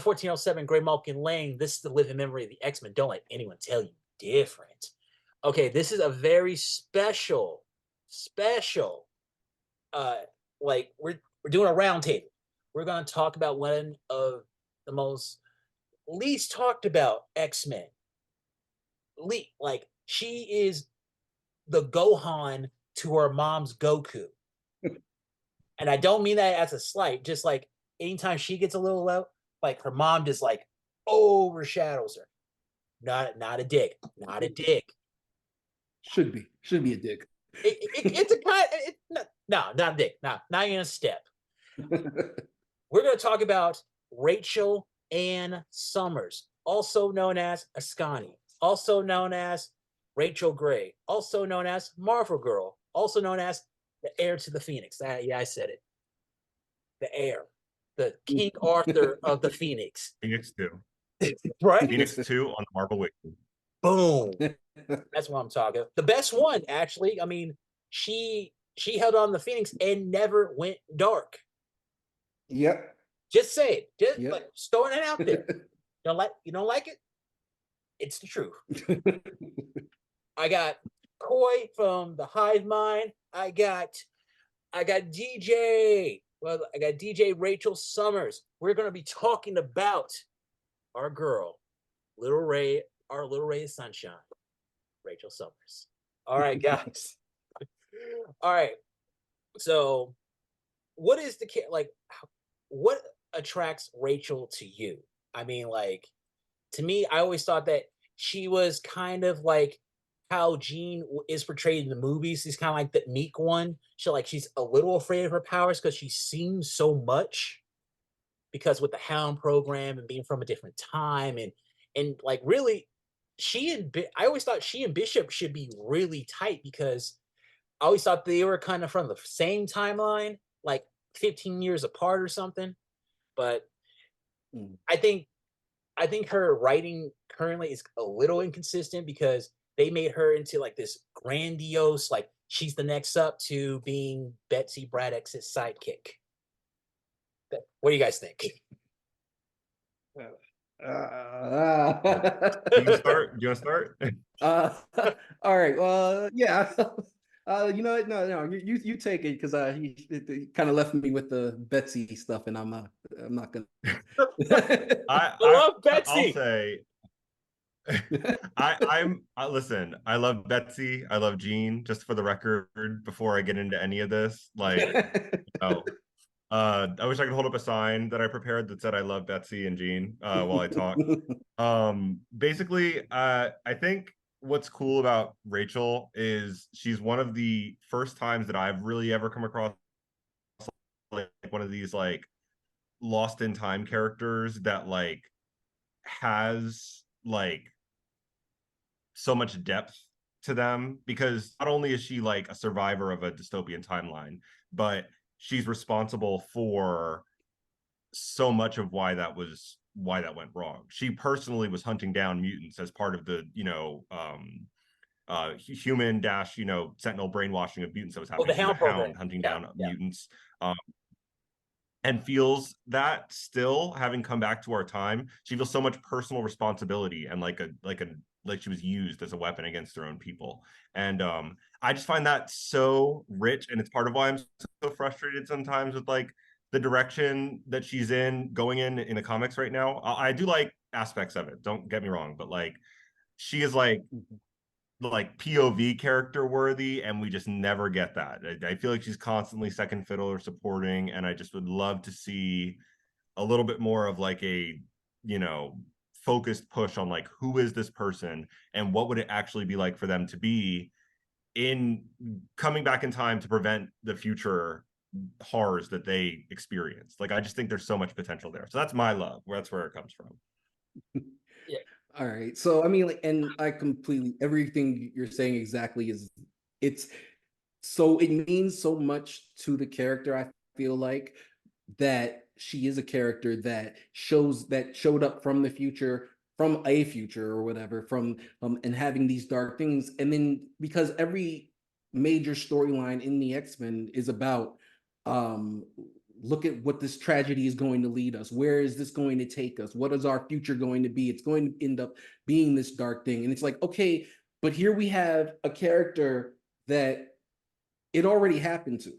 1407 Gray Malkin Lane. This is the living memory of the X-Men. Don't let anyone tell you different. Okay, this is a very special, uh, like we're doing a round table. We're going to talk about one of the most least talked about X-Men. Like she is the Gohan to her mom's Goku. And I don't mean that as a slight, just like anytime she gets a little low, like her mom just like overshadows her. Not a dig. Not a dig. Should be a dig. It's a kind no, not a dig. No, not even a step. We're gonna talk about Rachel Ann Summers, also known as Ascani, also known as Rachel Gray, also known as Marvel Girl, also known as the heir to the Phoenix. Yeah, I said it. The heir, the King Arthur of the Phoenix. Phoenix 2. Right? Phoenix 2 on the Marvel Wiki. Boom. That's what I'm talking. The best one, actually. I mean, she held on to the Phoenix and never went dark. Yep. Just say it. Just like throwing it out there. You don't like it? It's the truth. I got Koi from the Hive Mind. I got DJ. Well, I got DJ Rachel Summers. We're gonna be talking about our girl, Little Ray, our little ray of sunshine, Rachel Summers. All right, guys. All right. So, what is the like? What attracts Rachel to you? I mean, like, to me, I always thought that she was kind of like how Jean is portrayed in the movies. She's kind of like the meek one. She's a little afraid of her powers because she seems so much. Because with the Hound program and being from a different time, and like really, I always thought she and Bishop should be really tight because I always thought they were kind of from the same timeline, like 15 years apart or something. But I think her writing currently is a little inconsistent because they made her into like this grandiose, like she's the next up to being Betsy Braddock's sidekick. What do you guys think? Do you start? Do you want to start? All right. Yeah. You know what? No, you take it because he kind of left me with the Betsy stuff, and I'm not gonna. I love Betsy. I'll say. Listen. I love Betsy. I love Jean. Just for the record, before I get into any of this, I wish I could hold up a sign that I prepared that said I love Betsy and Jean while I talk. Basically, I think what's cool about Rachel is she's one of the first times that I've really ever come across like one of these like lost in time characters that like has like so much depth to them, because not only is she like a survivor of a dystopian timeline, but she's responsible for so much of why that went wrong. She personally was hunting down mutants as part of the human sentinel brainwashing of mutants that was happening. The Hound hunting down mutants, and feels that still, having come back to our time, she feels so much personal responsibility and like she was used as a weapon against her own people. And I just find that so rich, and it's part of why I'm so frustrated sometimes with like the direction that she's going in the comics right now. I do like aspects of it, don't get me wrong, but like she is like POV character worthy, and we just never get that. I feel like she's constantly second fiddle or supporting, and I just would love to see a little bit more of like a focused push on like who is this person and what would it actually be like for them to be in coming back in time to prevent the future horrors that they experience. Like I just think there's so much potential there. So that's my love. That's where it comes from. Yeah. All right. So I mean, and I completely everything you're saying exactly it means so much to the character. I feel like that she is a character that showed up from the future, from a future or whatever, from and having these dark things. And then because every major storyline in the X-Men is about look at what this tragedy is going to lead us. Where is this going to take us? What is our future going to be? It's going to end up being this dark thing. And it's like, okay, but here we have a character that it already happened to.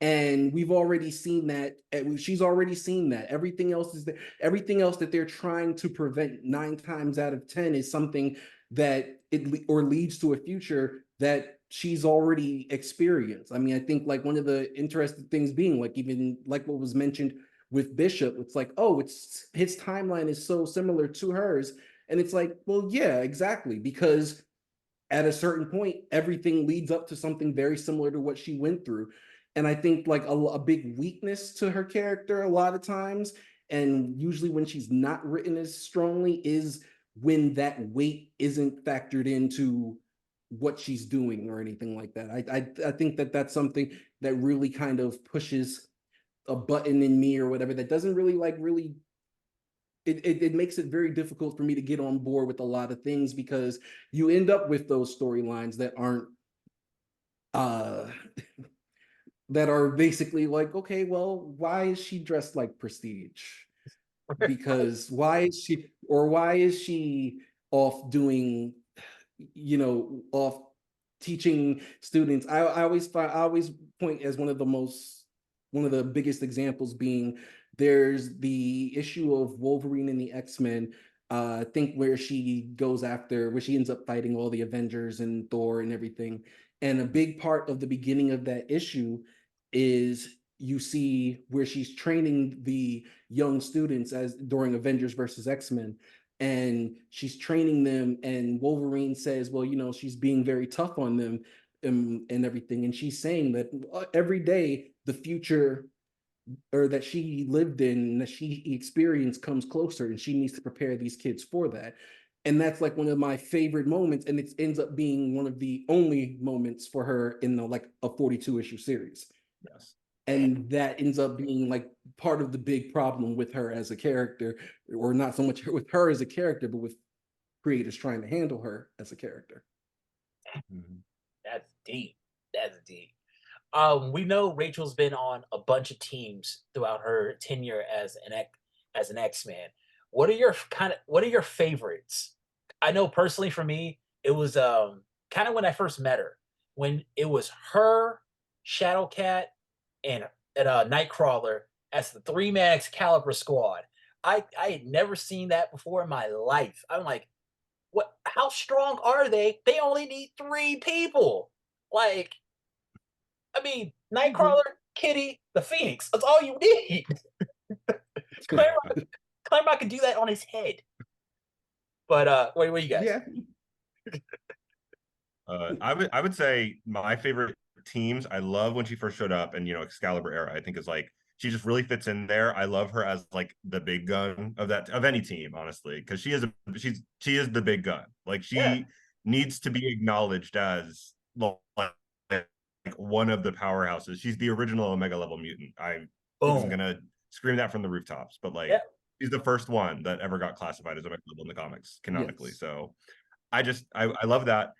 And we've already seen that. She's already seen that. Everything else is there. Everything else that they're trying to prevent 9 times out of 10 is something that leads to a future that she's already experienced. I mean, I think like one of the interesting things being like even like what was mentioned with Bishop, it's like, oh, it's his timeline is so similar to hers. And it's like, well, yeah, exactly. Because at a certain point, everything leads up to something very similar to what she went through. And I think like a big weakness to her character a lot of times, and usually when she's not written as strongly, is when that weight isn't factored into what she's doing or anything like that. I think that that's something that really kind of pushes a button in me or whatever that doesn't really it makes it very difficult for me to get on board with a lot of things, because you end up with those storylines that aren't uh that are basically like, okay, well, why is she dressed like Prestige? Because why is she off doing, off teaching students? I always point as one of the biggest examples being there's the issue of Wolverine and the X-Men. I think where she ends up fighting all the Avengers and Thor and everything. And a big part of the beginning of that issue is you see where she's training the young students as during Avengers versus X-Men, and she's training them, and Wolverine says, well, she's being very tough on them, and everything, and she's saying that every day the future or that she lived in, that she experienced, comes closer, and she needs to prepare these kids for that. And that's like one of my favorite moments, and it ends up being one of the only moments for her in like a 42 issue series. Yes. And that ends up being like part of the big problem with her as a character, or not so much with her as a character, but with creators trying to handle her as a character. That's deep. That's deep. We know Rachel's been on a bunch of teams throughout her tenure as an X-Man. What are your favorites? I know personally for me, it was kind of when I first met her, when it was her, Shadowcat, and Nightcrawler as the 3-man Excalibur squad. I had never seen that before in my life. I'm like, what? How strong are they? They only need 3 people. Like, I mean, Nightcrawler, Kitty, the Phoenix. That's all you need. Claremont could do that on his head. But what do you guys? Yeah. I would say my favorite teams. I love when she first showed up, and Excalibur era. I think is like she just really fits in there. I love her as like the big gun of any team, honestly, because she is the big gun. Like she needs to be acknowledged as like one of the powerhouses. She's the original Omega level mutant. I'm gonna scream that from the rooftops, but like she's the first one that ever got classified as Omega level in the comics canonically. Yes. So I love that.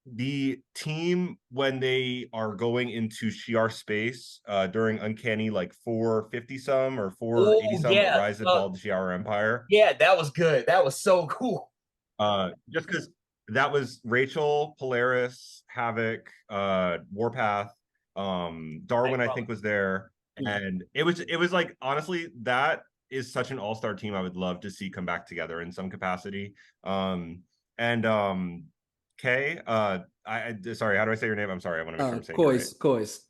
The team when they are going into Shi'ar space during Uncanny like 450 some or 480 some Rise and Fall of the Shi'ar Empire. Yeah, that was good. That was so cool. Just because that was Rachel, Polaris, Havoc, Warpath, Darwin, I think was there. And it was like, honestly, that is such an all-star team I would love to see come back together in some capacity. Kay, sorry, how do I say your name? I'm sorry, I want to make sure I'm saying Kois.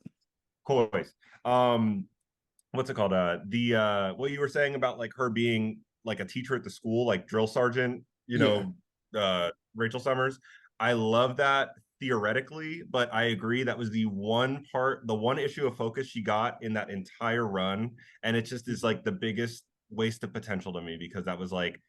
What's it called? What you were saying about like her being like a teacher at the school, like drill sergeant, Rachel Summers. I love that theoretically, but I agree that was the one issue of focus she got in that entire run, and it just is like the biggest waste of potential to me, because that was like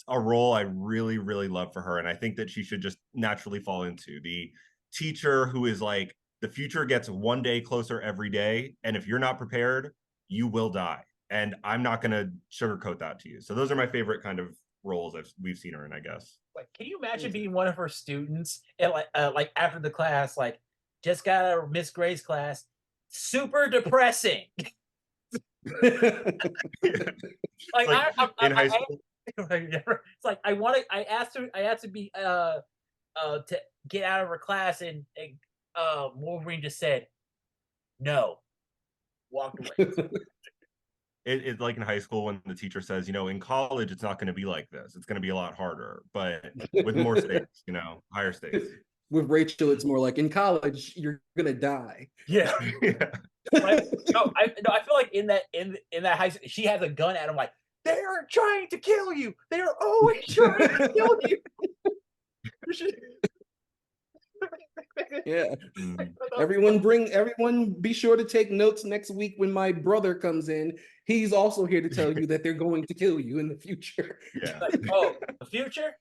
a role I really, really love for her, and I think that she should just naturally fall into the teacher who is like, the future gets one day closer every day, and if you're not prepared, you will die, and I'm not going to sugarcoat that to you. So those are my favorite kind of roles we've seen her in, I guess. Like, can you imagine being one of her students and like after the class, like just got out of Miss Gray's class, super depressing. Like, Like in high school. it's like I asked to be to get out of her class, and Wolverine just said no, walked away. It's like in high school when the teacher says, in college it's not going to be like this. It's going to be a lot harder, but with more stakes, higher stakes. With Rachel, it's more like in college you're gonna die. Yeah. Yeah. Like, I feel like in that high school, she has a gun at him, like, they are trying to kill you. They are always trying to kill you. Yeah. Mm. Everyone be sure to take notes next week when my brother comes in. He's also here to tell you that they're going to kill you in the future. Yeah. Like, oh, the future?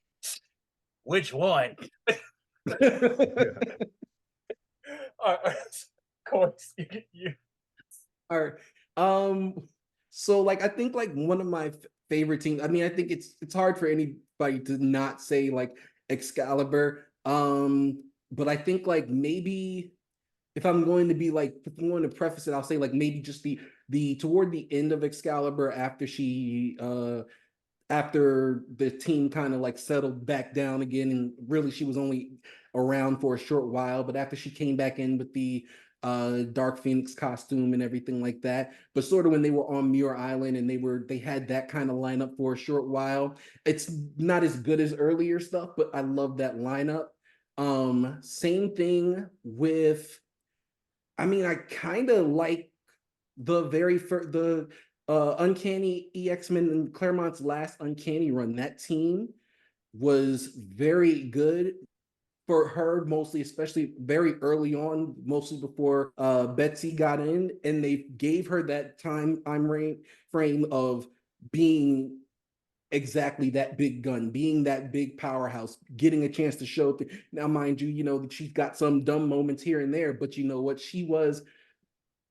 Which one? All right. Course, you. All right. So like I think like one of my favorite teams. I mean, I think it's hard for anybody to not say like Excalibur. But I think like maybe if I'm going to preface it, I'll say like maybe just the toward the end of Excalibur after the team kind of like settled back down again, and really she was only around for a short while, but after she came back in with the Dark Phoenix costume and everything like that, but sort of when they were on Muir Island and they had that kind of lineup for a short while. It's not as good as earlier stuff, but I love that lineup. Same thing with, I mean, I kind of like the very first, the Uncanny X-Men and Claremont's last Uncanny run. That team was very good for her, mostly, especially very early on, mostly before Betsy got in, and they gave her that time frame of being exactly that big gun, being that big powerhouse, getting a chance to show. Now, mind you, she's got some dumb moments here and there, but you know what?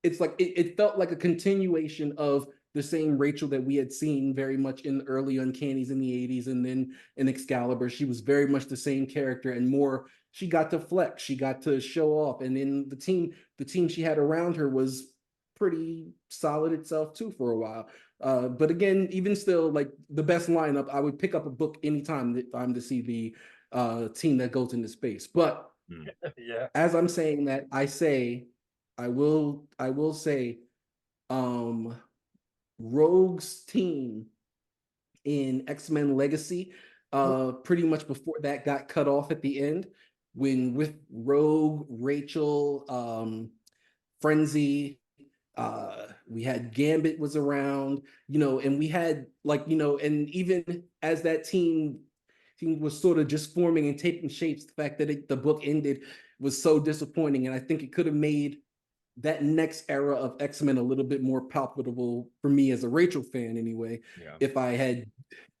It's like it felt like a continuation of the same Rachel that we had seen very much in the early Uncannies in the 80s, and then in Excalibur. She was very much the same character, and more, she got to flex, she got to show off. And then the team she had around her was pretty solid itself too for a while. But again, even still, like the best lineup, I would pick up a book anytime that I'm to see the team that goes into space. But Yeah. as I'm saying that, I will say Rogue's team in X-Men Legacy, pretty much before that got cut off at the end, when with Rogue, Rachel, Frenzy, we had Gambit was around, and we had and even as that team was sort of just forming and taking shapes, the fact that the book ended was so disappointing, and I think it could have made that next era of X-Men a little bit more palpable for me as a Rachel fan anyway, if I had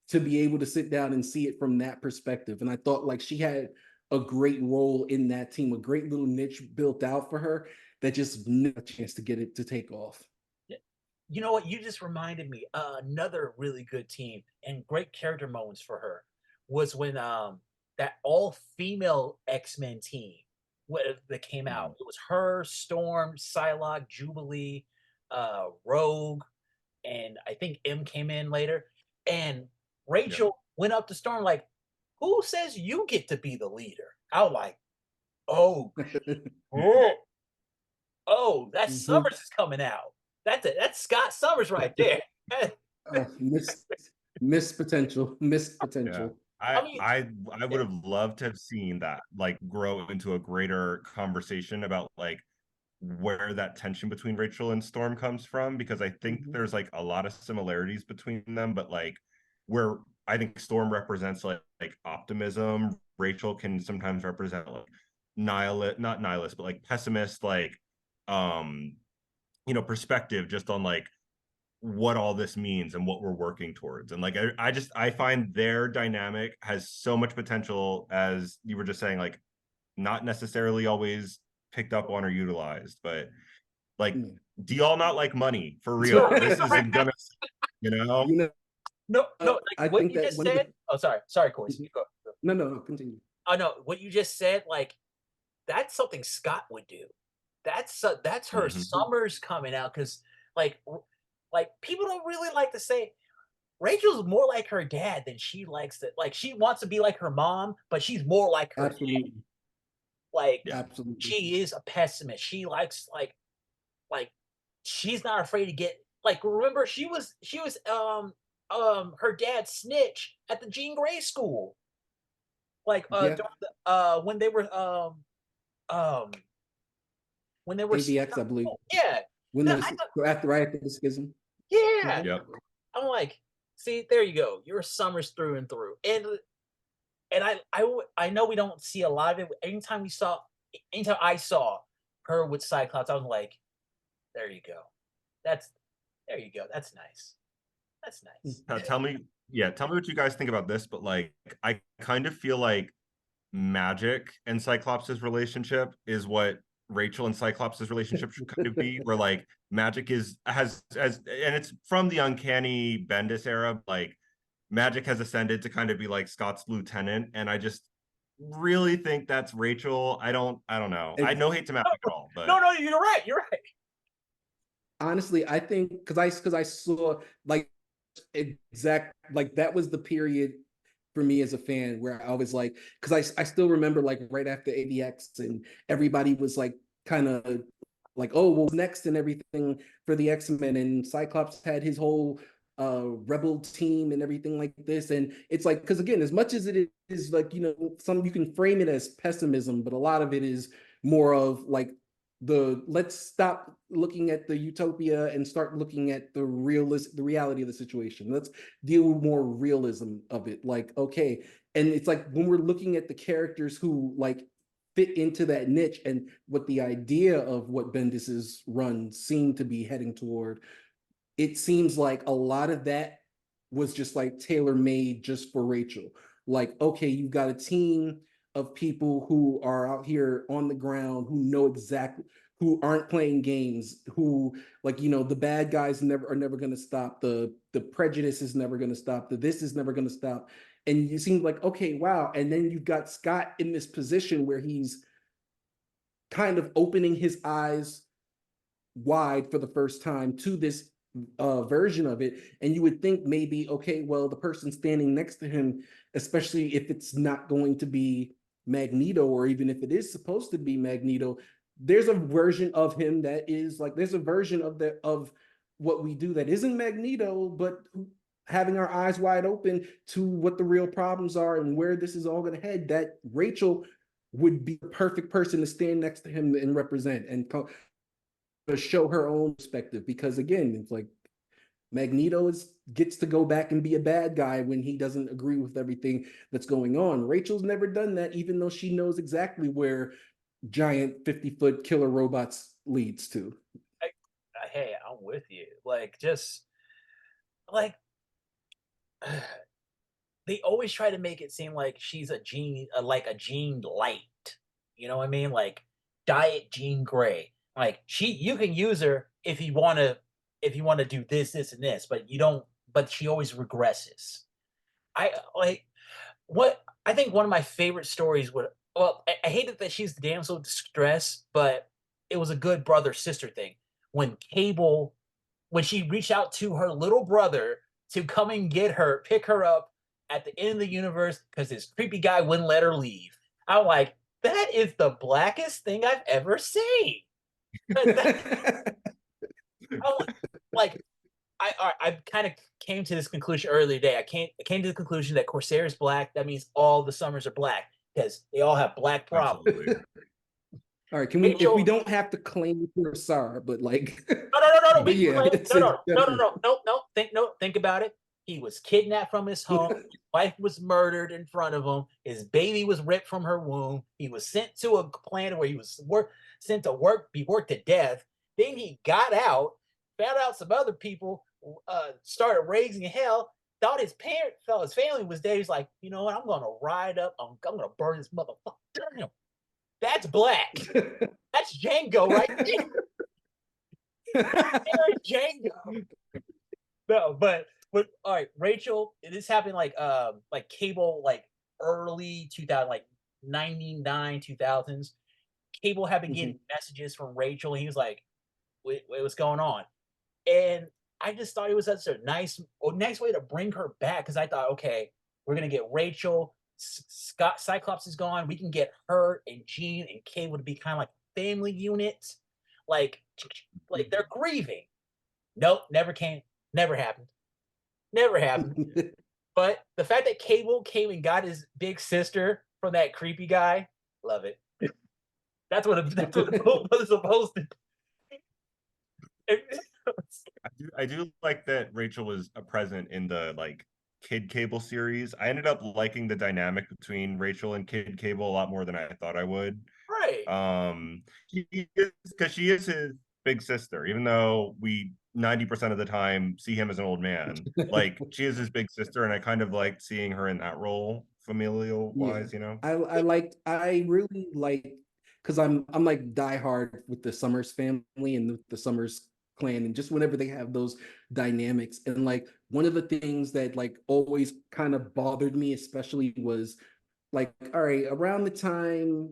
to be able to sit down and see it from that perspective. And I thought like she had a great role in that team, a great little niche built out for her that just never a chance to get it to take off. You know what? You just reminded me, another really good team and great character moments for her was when that all-female X-Men team that came out. It was her, Storm, Psylocke, Jubilee, Rogue, and I think M came in later. And Rachel went up to Storm like, "Who says you get to be the leader?" I was like, "Oh, oh, that Summers is coming out. That's Scott Summers right there." Missed potential. Yeah. I would have Yeah. loved to have seen that like grow into a greater conversation about like where that tension between Rachel and Storm comes from, because I think there's like a lot of similarities between them, but like where I think Storm represents like optimism, Rachel can sometimes represent like not nihilist, but like pessimist, like perspective just on like what all this means and what we're working towards. And like I find their dynamic has so much potential, as you were just saying, like not necessarily always picked up on or utilized. But like, do y'all not like money for real? This isn't gonna, No, like I what think you just said. Oh, sorry, Corey. No, continue. Oh no, what you just said, like that's something Scott would do. that's her summers coming out because like people don't really like to say Rachel's more like her dad than she likes to like she wants to be like her mom, but she's more like her dad. Absolutely. Like Yeah. Absolutely. she is a pessimist. She likes like she's not afraid to get like remember she was her dad snitch at the Jean Grey school. Like Yeah. when they were um when they were AVX, I believe. yeah. When No, the right after the schism. yeah. Yep. I'm like, see, there you go. You're Summers through and through. And I know we don't see a lot of it. Anytime I saw her with Cyclops, I was like, there you go. There you go. That's nice. That's nice. Tell me what you guys think about this, but like I kind of feel like Magic and Cyclops' relationship is what Rachel and Cyclops' relationship should kind of be, where like Magic has and it's from the Uncanny Bendis era, like Magic has ascended to kind of be like Scott's lieutenant, and I just really think that's Rachel. I don't know. I no hate to Magic at all, but no, you're right. You're right. Honestly, I think because I saw like exact like that was the period for me as a fan where I was like, because I still remember like right after AVX and everybody was like kind of like, oh, well, what's next and everything for the X-Men, and Cyclops had his whole rebel team and everything like this. And it's like, because again, as much as it is like, some you can frame it as pessimism, but a lot of it is more of like let's stop looking at the utopia and start looking at the reality of the situation. Let's deal with more realism of it. Like, okay. And it's like when we're looking at the characters who like fit into that niche and what the idea of what Bendis's run seemed to be heading toward, it seems like a lot of that was just like tailor-made just for Rachel. Like, okay, you've got a team of people who are out here on the ground, who know exactly, who aren't playing games, who like, the bad guys are never going to stop, the prejudice is never going to stop, this is never going to stop. And you seem like, okay, wow. And then you've got Scott in this position where he's kind of opening his eyes wide for the first time to this version of it. And you would think maybe, okay, well, the person standing next to him, especially if it's not going to be Magneto, or even if it is supposed to be Magneto, there's a version of him that is like, there's a version of what we do that isn't Magneto, but having our eyes wide open to what the real problems are and where this is all going to head, that Rachel would be the perfect person to stand next to him and represent and to show her own perspective. Because again, it's like Magneto gets to go back and be a bad guy when he doesn't agree with everything that's going on. Rachel's never done that, even though she knows exactly where giant 50-foot killer robots leads to. Hey, I'm with you. Like, just like they always try to make it seem like she's a Jean, like a Jean Light. You know what I mean? Like Diet Jean Grey. Like you can use her if you want to do this, and this, but you don't. But she always regresses. I like what I think one of my favorite stories would. Well, I hated that she's the damsel of distress, but it was a good brother sister thing when she reached out to her little brother to come and pick her up at the end of the universe because this creepy guy wouldn't let her leave. I'm like, that is the blackest thing I've ever seen. Like, I kind of came to this conclusion earlier today. I came to the conclusion that Corsair is black. That means all the Summers are black because they all have black problems. Absolutely. All right, can we? If we don't have to claim Corsair, but like, no. But yeah, No. Think about it. He was kidnapped from his home. His wife was murdered in front of him. His baby was ripped from her womb. He was sent to a planet where he was sent to be worked to death. Then he got out, found out some other people started raising hell. Thought his family was dead. He's like, you know what? I'm gonna ride up. I'm gonna burn this motherfucker. Damn, that's black. That's Django right there. There's Django. No, but all right, Rachel. This happened like Cable, like early 2000, like 99 2000s. Cable had been getting messages from Rachel. And he was like, what's going on? And I just thought it was such a nice way to bring her back, because I thought, okay, we're gonna get Rachel, Scott, Cyclops is gone. We can get her and Jean and Cable to be kind of like family unit, like they're grieving. Nope, never came, never happened, never happened. But the fact that Cable came and got his big sister from that creepy guy, love it. That's what the book was supposed to. I do like that Rachel was present in the like Kid Cable series. I ended up liking the dynamic between Rachel and Kid Cable a lot more than I thought I would. Right. Because she is his big sister, even though we 90% of the time see him as an old man. Like she is his big sister, and I kind of liked seeing her in that role, familial wise, you know. I really like, because I'm like diehard with the Summers family and the Summers clan, and just whenever they have those dynamics, and like one of the things that like always kind of bothered me especially was like, all right, around the time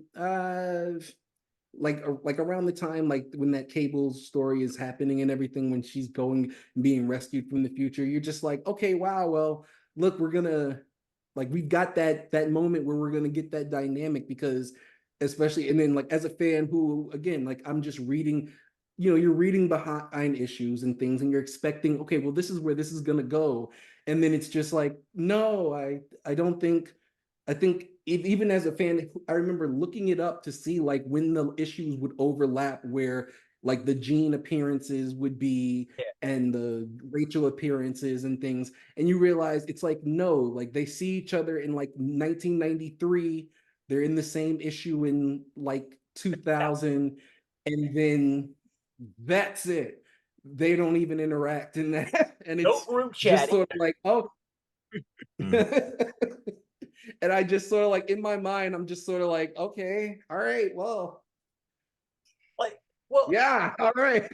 like around the time like when that Cable story is happening and everything, when she's going and being rescued from the future, you're just like, okay, wow, well, look, we're gonna, like, we've got that moment where we're gonna get that dynamic, because especially, and then like as a fan who, again, like I'm just reading, you're reading behind issues and things, and you're expecting, okay, well, this is where this is gonna go, and then it's just like, no, I don't think, I think even as a fan, I remember looking it up to see like when the issues would overlap, where like the Jean appearances would be and the Rachel appearances and things, and you realize it's like, no, like they see each other in like 1993, they're in the same issue in like 2000, and then that's it. They don't even interact in that, and No it's group just chat. sort of like, oh. And I just sort of like, in my mind, I'm just sort of like, okay, all right, well, Like, well, yeah, all right.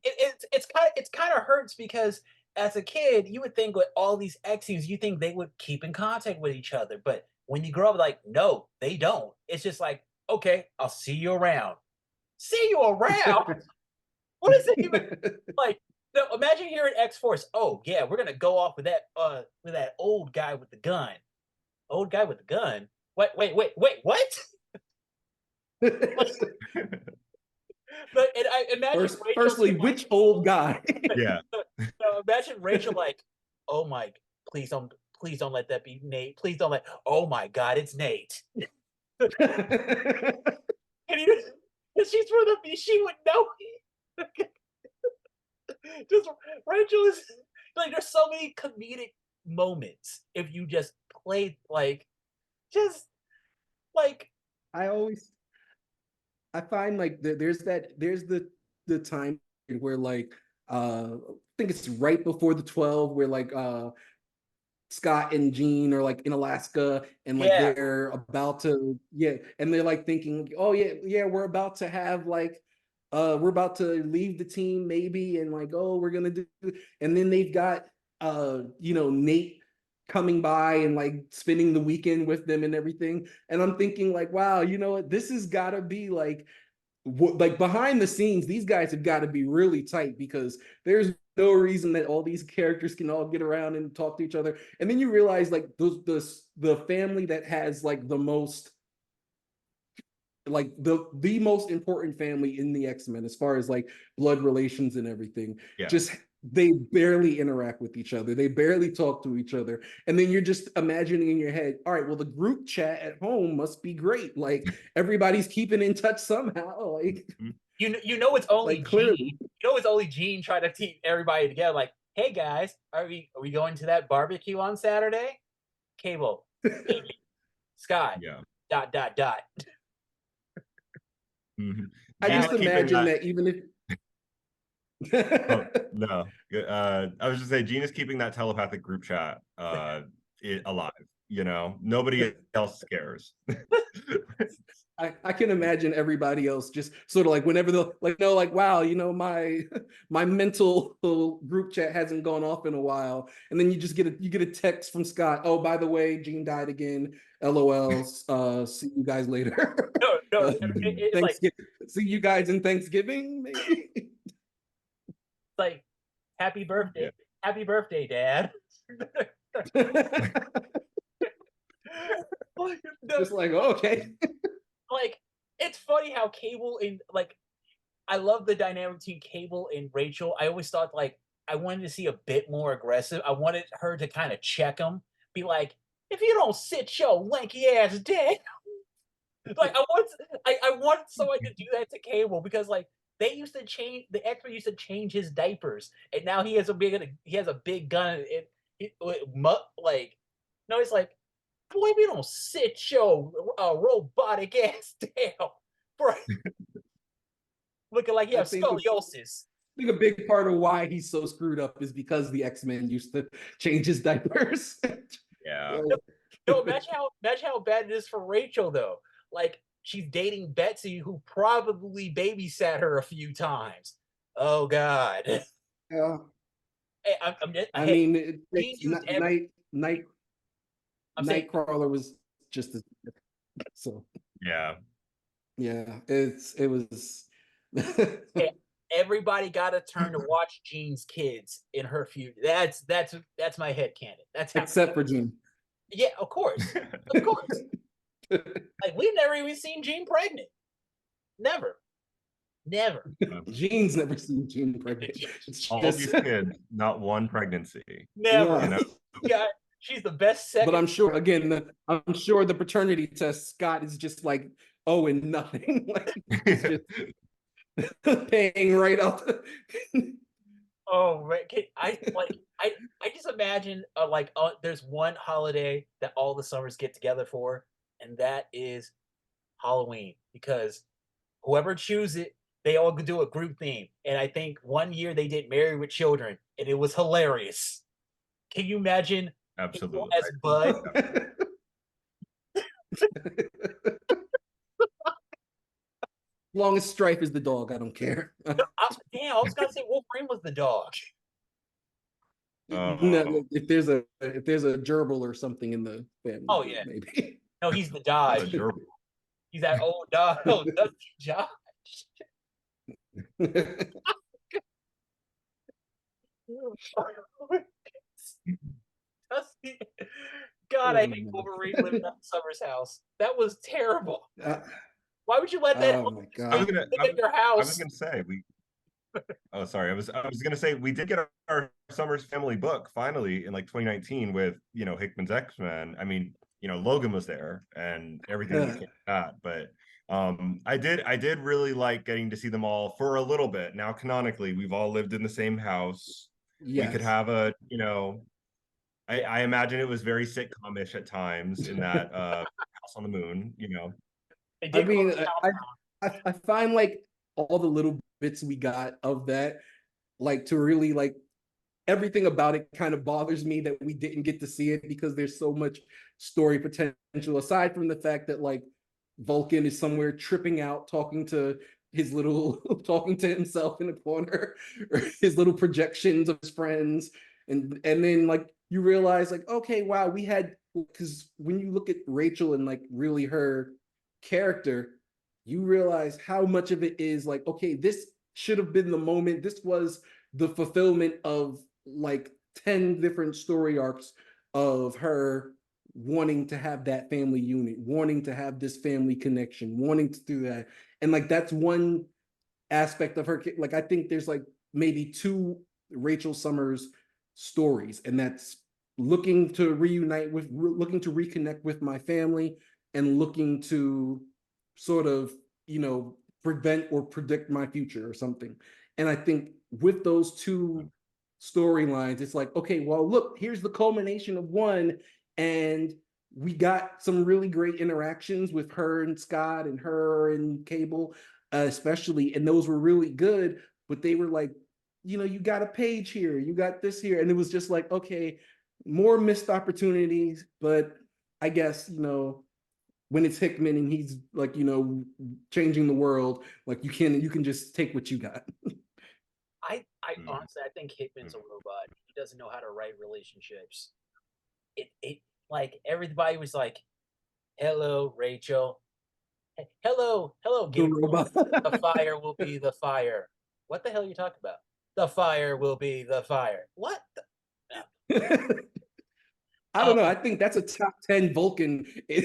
it's kind of hurts, because as a kid, you would think with all these exes, you think they would keep in contact with each other. But when you grow up, like, no, they don't. It's just like, okay, I'll see you around. See you around? What is it even like? No, imagine hearing X Force. Oh yeah, we're gonna go off with that old guy with the gun. Old guy with the gun. Wait, what? But and I imagine Firstly, which old guy? Yeah. So imagine Rachel like, oh my, please don't let that be Nate. Please don't let. Oh my God, it's Nate. And she's from the, she would know. Just Rachel is like, there's so many comedic moments if you just played like, just like, I find like there's the time where like I think it's right before the 12, where like Scott and Jean are like in Alaska, and like yeah, they're about to, and they're like thinking, oh yeah, we're about to have like we're about to leave the team maybe, and like, oh, we're gonna do, and then they've got Nate coming by and like spending the weekend with them and everything, and I'm thinking like, wow, you know what, this has got to be like behind the scenes, these guys have got to be really tight, because there's no reason that all these characters can all get around and talk to each other. And then you realize like the family that has like the most, like the most important family in the X-Men as far as like blood relations and everything, just they barely interact with each other, they barely talk to each other, and then you're just imagining in your head, all right, well, the group chat at home must be great, like everybody's keeping in touch somehow, like you know it's only like clearly. Gene. You know it's only Gene trying to keep everybody together. Like, hey guys, are we going to that barbecue on Saturday? Cable, Sky, dot. Mm-hmm. I just imagine that even if oh, no, I was just saying, Gene is keeping that telepathic group chat alive. You know, nobody else cares. I can imagine everybody else just sort of like, whenever they'll like, no, like, wow, my mental group chat hasn't gone off in a while, and then you just get a text from Scott, oh, by the way, Gene died again, LOL, see you guys later. No, it's like see you guys in Thanksgiving, maybe. it's like happy birthday, Dad. Just like, okay. Like it's funny how Cable and like I love the dynamic between Cable and Rachel. I always thought like I wanted to see a bit more aggressive. I wanted her to kind of check him, be like, if you don't sit your lanky ass down. Like I wanted someone to do that to Cable because like they used to change the X-Men used to change his diapers, and now he has a big gun. Like no, it's like, boy, if you don't sit your robotic ass down, bro. Looking like you have scoliosis. I think a big part of why he's so screwed up is because the X-Men used to change his diapers. Yeah. No, imagine how bad it is for Rachel though. Like she's dating Betsy, who probably babysat her a few times. Oh God. Yeah. Hey, Nightcrawler was just as so. Yeah. It was. Hey, everybody got to turn to watch Jean's kids in her future. That's my headcanon. That's except for Jean. Yeah, of course. Like we've never even seen Jean pregnant. Never. Jean's never seen Jean pregnant. All these kids, not one pregnancy. Never. Yeah. You know? Yeah, she's the best second. But I'm sure the paternity test Scott is just like, oh, and nothing. Like he's just paying right out. Oh, right. I just imagine there's one holiday that all the Summers get together for, and that is Halloween, because whoever chooses it, they all do a group theme. And I think one year they did Married with Children, and it was hilarious. Can you imagine? Absolutely. As Bud. Long as Stripe is the dog, I don't care. I was gonna say Wolverine was the dog. No, if there's a gerbil or something in the family. Oh yeah, maybe. No, he's the Dodge. He's that old dog. Oh, that's Josh. God, I hate Wolverine living at Summer's house. That was terrible. Why would you let that oh my God. live in your house? I was gonna say oh, sorry. I was gonna say we did get our Summers family book finally in like 2019 with Hickman's X-Men. I mean, Logan was there and everything that came with that, but I did really like getting to see them all for a little bit. Now canonically, we've all lived in the same house. Yes. We could have a I imagine it was very sitcom-ish at times in that House on the Moon. I mean, I find like all the little bits we got of that, like to really like everything about it kind of bothers me that we didn't get to see it because there's so much story potential, aside from the fact that like Vulcan is somewhere tripping out talking to himself in the corner, or his little projections of his friends, and then like you realize like, okay, wow, we had, because when you look at Rachel and like really her character, you realize how much of it is like, okay, this should have been the moment. This was the fulfillment of like 10 different story arcs of her wanting to have that family unit, wanting to have this family connection, wanting to do that. And like, that's one aspect of her. Like, I think there's like maybe 2 Rachel Summers stories, and that's looking to reconnect with my family, and looking to sort of, prevent or predict my future or something. And I think with those 2 storylines, it's like, okay, well, look, here's the culmination of one, and we got some really great interactions with her and Scott and her and Cable, especially, and those were really good, but they were like, you got a page here, you got this here, and it was just like, okay, more missed opportunities, but I guess, when it's Hickman and he's like, changing the world, like you can just take what you got. I honestly, I think Hickman's a robot. He doesn't know how to write relationships. It like everybody was like, hello, Rachel. Hello, The Game of robot. Thrones. The fire will be the fire. What the hell are you talking about? The fire will be the fire. What? I don't know. I think that's a top 10 Vulcan There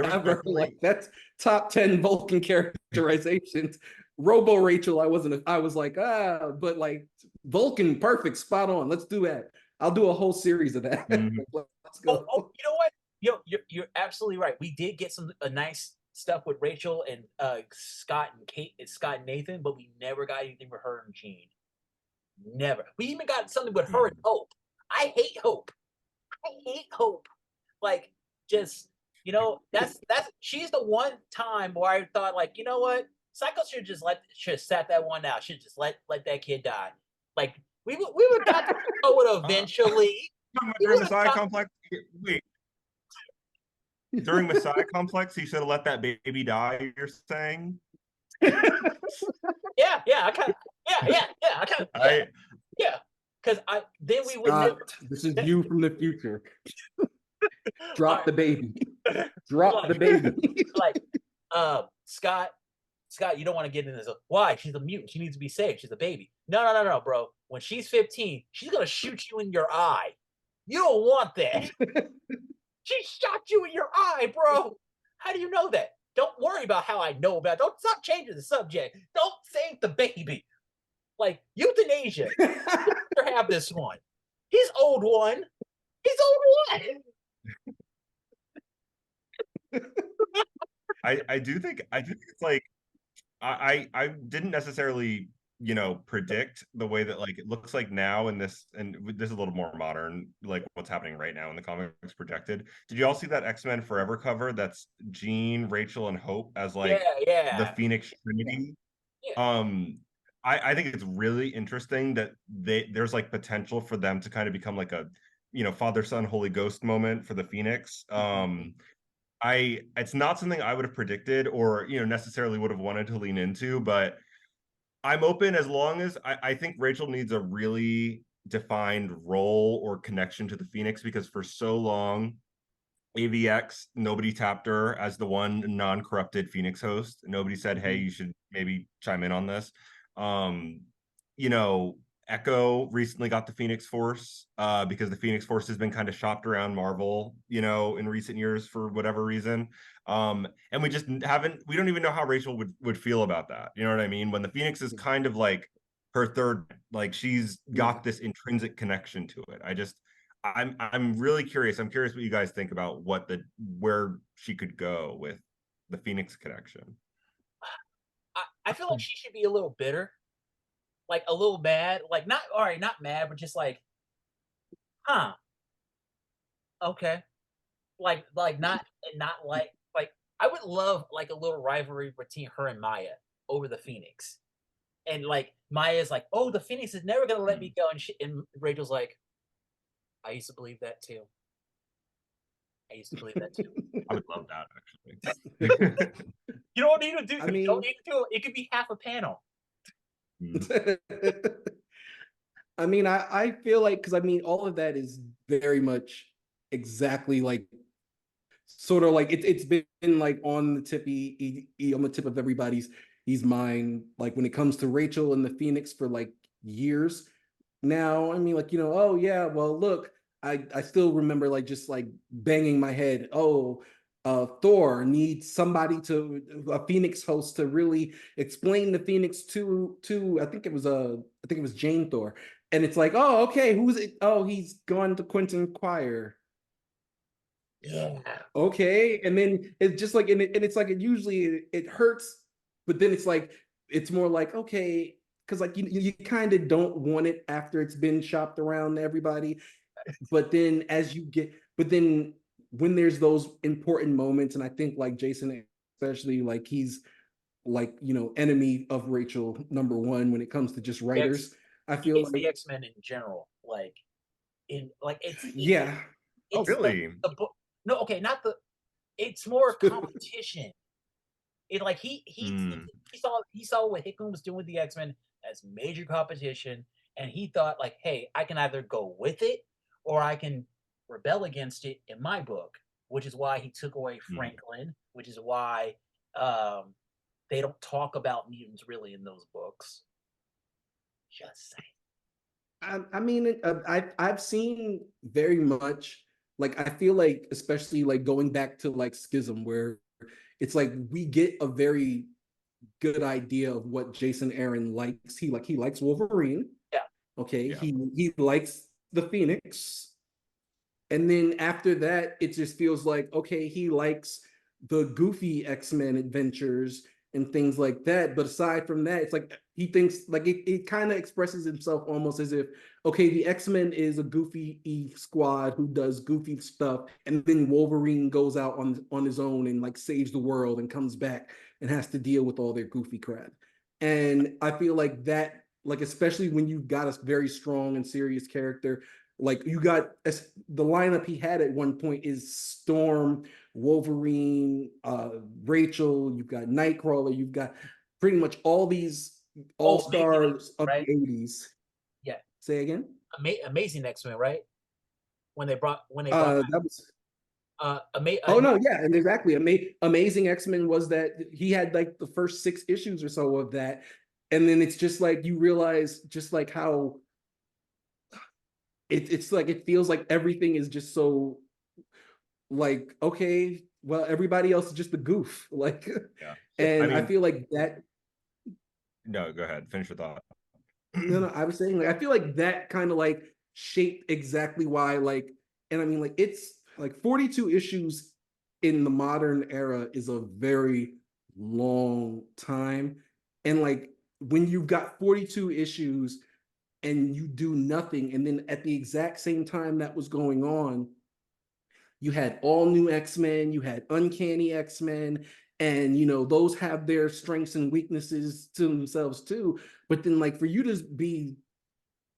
was ever. definitely Like that's top 10 Vulcan characterizations. Robo Rachel, I was like, but like Vulcan, perfect, spot on. Let's do that. I'll do a whole series of that. Mhm. Let's go. You know what? You're absolutely right. We did get some nice stuff with Rachel and Scott and Kate, and Scott and Nathan, but we never got anything with her and Jean. Never. We even got something with her and Hope. I hate Hope. I hate Hope. Like, just that's she's the one time where I thought, like, you know what, Psycho should have sat that one out. Should just let that kid die. Like, we would got to know it eventually. During Messiah Complex, wait. During Messiah Complex, he should have let that baby die. You're saying? Yeah, I kind of, I kind of, yeah. Because then we would never. This is you from the future. Drop the baby. Drop the baby. Like, Scott, you don't want to get in this. Why? She's a mutant. She needs to be saved. She's a baby. No, bro. When she's 15, she's gonna shoot you in your eye. You don't want that. She shot you in your eye, bro. How do you know that? Don't worry about how I know about it. Don't stop changing the subject. Don't save the baby. Like, euthanasia. Have this one. He's old one. I do think it's like I didn't necessarily predict the way that, like, it looks like now in this, and this is a little more modern, like what's happening right now in the comics projected. Did you all see that X-Men Forever cover? That's Jean, Rachel, and Hope as like the Phoenix Trinity. Yeah. I think it's really interesting that there's like potential for them to kind of become like a Father, Son, Holy Ghost moment for the Phoenix. It's not something I would have predicted or necessarily would have wanted to lean into, but I'm open as long as I think Rachel needs a really defined role or connection to the Phoenix, because for so long AVX, nobody tapped her as the one non-corrupted Phoenix host. Nobody said, hey, you should maybe chime in on this. Echo recently got the Phoenix Force because the Phoenix Force has been kind of shopped around Marvel, in recent years for whatever reason. And we don't even know how Rachel would feel about that. You know what I mean? When the Phoenix is kind of like her third, like she's got this intrinsic connection to it. I'm really curious. I'm curious what you guys think about where she could go with the Phoenix connection. I feel like she should be a little bitter, like a little mad, like not mad, but just like, okay, like not like I would love like a little rivalry between her and Maya over the Phoenix, and like Maya's like, oh, the Phoenix is never gonna let me go, and Rachel's like, I used to believe that too. I would love that, actually. You don't need to do. You don't need to do it. It could be half a panel. I mean, I feel like, because I mean, all of that is very much exactly like, sort of like it's been like on the tip of everybody's mind, like when it comes to Rachel and the Phoenix for like years now. I mean, like, oh yeah, well look, I still remember like just like banging my head, Thor needs somebody a Phoenix host to really explain the Phoenix to I think it was Jane Thor. And it's like, oh, okay, who's it? Oh, he's gone to Quentin Quire. Yeah. Okay. And then it's just like, and it's like, it hurts, but then it's like, it's more like, okay, because like you kind of don't want it after it's been shopped around to everybody. But then when there's those important moments, and I think like Jason, especially, like he's like, enemy of Rachel #1 when it comes to just writers. I feel like the X-Men in general, like it's really? No, okay, not the. It's more competition. It like he saw what Hickman was doing with the X-Men as major competition, and he thought like, hey, I can either go with it or I can rebel against it in my book, which is why he took away Franklin, which is why They don't talk about mutants really in those books. Just saying. I mean, I've seen very much like I feel like, especially like going back to like Schism, where it's like we get a very good idea of what Jason Aaron likes. He likes Wolverine. Yeah. Okay. Yeah. He likes the Phoenix. And then after that, it just feels like, okay, he likes the goofy X-Men adventures and things like that. But aside from that, it's like he thinks like it kind of expresses himself almost as if, okay, the X-Men is a goofy squad who does goofy stuff, and then Wolverine goes out on his own and like saves the world and comes back and has to deal with all their goofy crap. And I feel like that, like especially when you've got a very strong and serious character, like you got the lineup he had at one point is Storm, Wolverine, Rachel, you've got Nightcrawler, you've got pretty much all these all stars of right? the 80s. Yeah. Say again? Amazing X-Men, right? When they brought that was oh no, yeah, and exactly. Amazing X-Men was that he had like the first 6 issues or so of that. And then it's just like you realize just like how it's like it feels like everything is just so like, okay, well, everybody else is just a goof. Like, Yeah. and I mean, I feel like that. No, go ahead. Finish your thought. No, I was saying like I feel like that kind of like shaped exactly why like, and I mean like it's like 42 issues in the modern era is a very long time, and like when you've got 42 issues and you do nothing, and then at the exact same time that was going on, you had all new X-Men, you had uncanny X-Men, and you know, those have their strengths and weaknesses to themselves too. But then like for you to be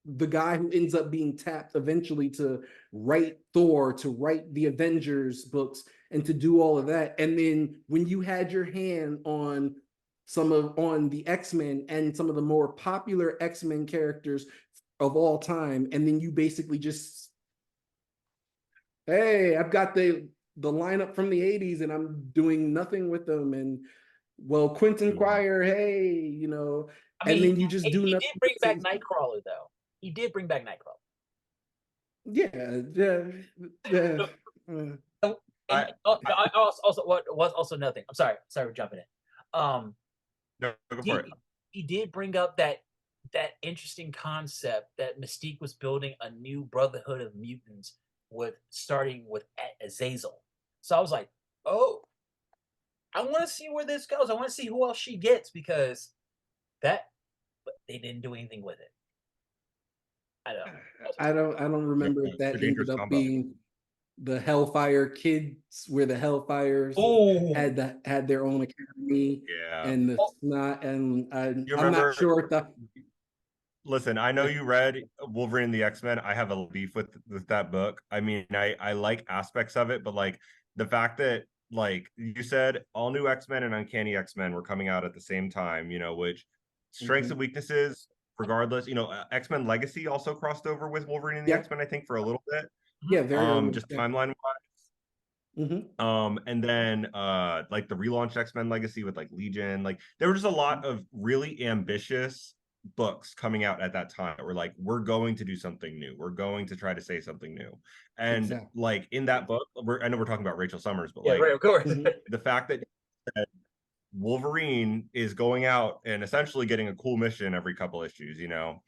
the guy who ends up being tapped eventually to write Thor, to write the Avengers books, and to do all of that, and then when you had your hand on on the X-Men and some of the more popular X-Men characters of all time, and then you basically just, hey, I've got the lineup from the 80s and I'm doing nothing with them. And well, Quentin Quire, hey, you know, I mean, and then you just do he nothing. did bring back Nightcrawler though. He did bring back Nightcrawler. Yeah. And I also what was also another thing. I'm sorry for jumping in. No, go for it. He did bring up that interesting concept that Mystique was building a new Brotherhood of Mutants starting with Azazel. So I was like, oh, I want to see where this goes. I want to see who else she gets because but they didn't do anything with it. I don't remember if that ended up being the Hellfire Kids, where the Hellfires had their own academy, and the Snot, and I'm not sure if that. Listen, I know you read Wolverine and the X-Men. I have a beef with that book. I mean, I like aspects of it, but like the fact that like you said, all new X-Men and Uncanny X-Men were coming out at the same time, you know, which strengths and weaknesses, regardless, you know, X-Men Legacy also crossed over with Wolverine and the X-Men, I think, for a little bit. Yeah, very early. Just timeline wise. And then like the relaunched X-Men Legacy with like Legion, like there were just a lot of really ambitious books coming out at that time that were like, we're going to do something new, we're going to try to say something new. And like in that book, I know we're talking about Rachel Summers, but like, right, of course. The fact that Wolverine is going out and essentially getting a cool mission every couple issues, you know.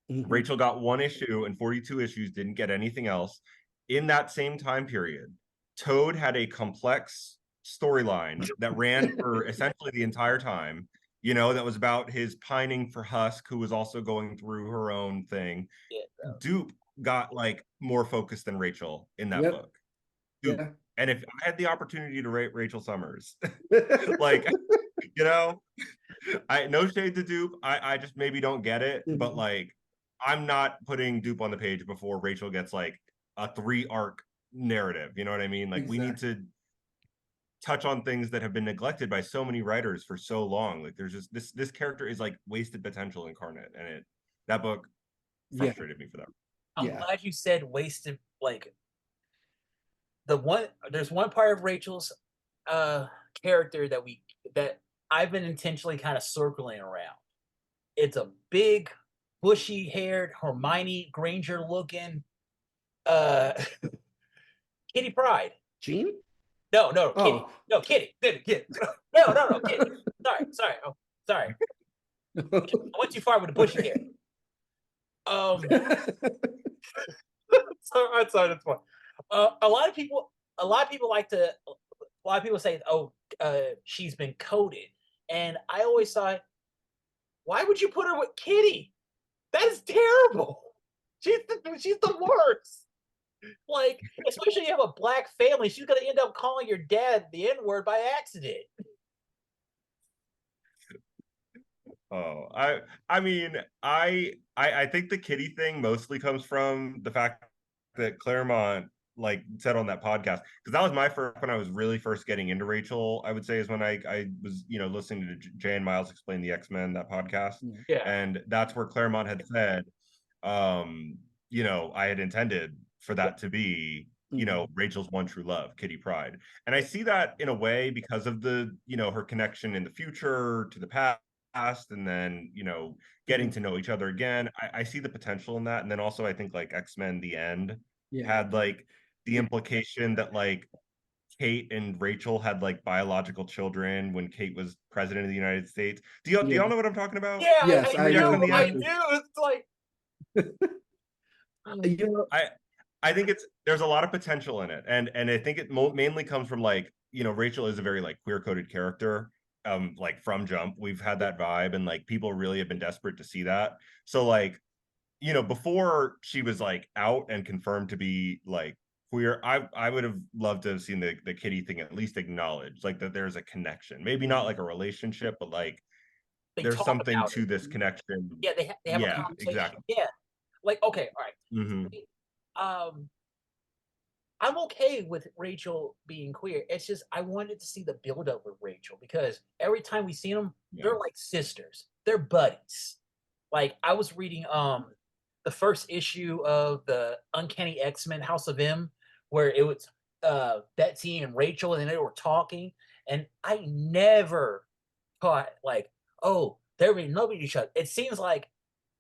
Rachel got 1 issue and 42 issues, didn't get anything else. In that same time period, Toad had a complex storyline that ran for essentially the entire time, you know, that was about his pining for Husk, who was also going through her own thing. Dupe got like more focused than Rachel in that book. Dupe. And if I had the opportunity to rate Rachel Summers, like, you know, no shade to Dupe. I just maybe don't get it, but like I'm not putting Dupe on the page before Rachel gets like a 3-arc narrative. You know what I mean? Like we need to touch on things that have been neglected by so many writers for so long. Like there's just this character is like wasted potential incarnate, and that book frustrated me for that. I'm glad you said wasted. Like there's one part of Rachel's character that I've been intentionally kind of circling around. It's a big, bushy-haired, Hermione Granger looking uh Kitty Pryde. Jean? No, no, Kitty. Oh. No, Kitty. Kitty. No, Kitty. Sorry. Oh, sorry. I went too far with the bushy hair. Sorry, that's fine. A lot of people say, "Oh, she's been coded," and I always thought, why would you put her with Kitty? That is terrible. She's the worst. Like, especially if you have a black family, she's gonna end up calling your dad the N-word by accident. Oh, I mean, I think the Kitty thing mostly comes from the fact that Claremont like said on that podcast, because that was my first when I was really first getting into Rachel, I would say, is when I was, you know, listening to Jay and Miles Explain the X-Men, that podcast. Yeah. And that's where Claremont had said, you know, I had intended for that to be, you know, Rachel's one true love, Kitty Pryde. And I see that in a way because of the, you know, her connection in the future to the past, and then, you know, getting to know each other again. I see the potential in that. And then also I think like X-Men The End had like the implication that like Kate and Rachel had like biological children when Kate was president of the United States. Do y'all know what I'm talking about? Yeah, Yes, I do. X-Men The I End? do. It's like You know, I think there's a lot of potential in it, and I think it mainly comes from like, you know, Rachel is a very like queer coded character, like from jump we've had that vibe, and like people really have been desperate to see that. So like, you know, before she was like out and confirmed to be like queer, I would have loved to have seen the Kitty thing at least acknowledged, like that there's a connection, maybe not like a relationship, but like they there's talk something about to it. this connection. Yeah, they have a Yeah, conversation. exactly. Yeah, like okay, all right. Hmm. I'm okay with Rachel being queer. It's just I wanted to see the buildup with Rachel because every time we see them, they're like sisters. They're buddies. Like I was reading the first issue of the Uncanny X-Men House of M, where it was Betsy and Rachel, and they were talking, and I never thought like, oh, they're being loving each other. It seems like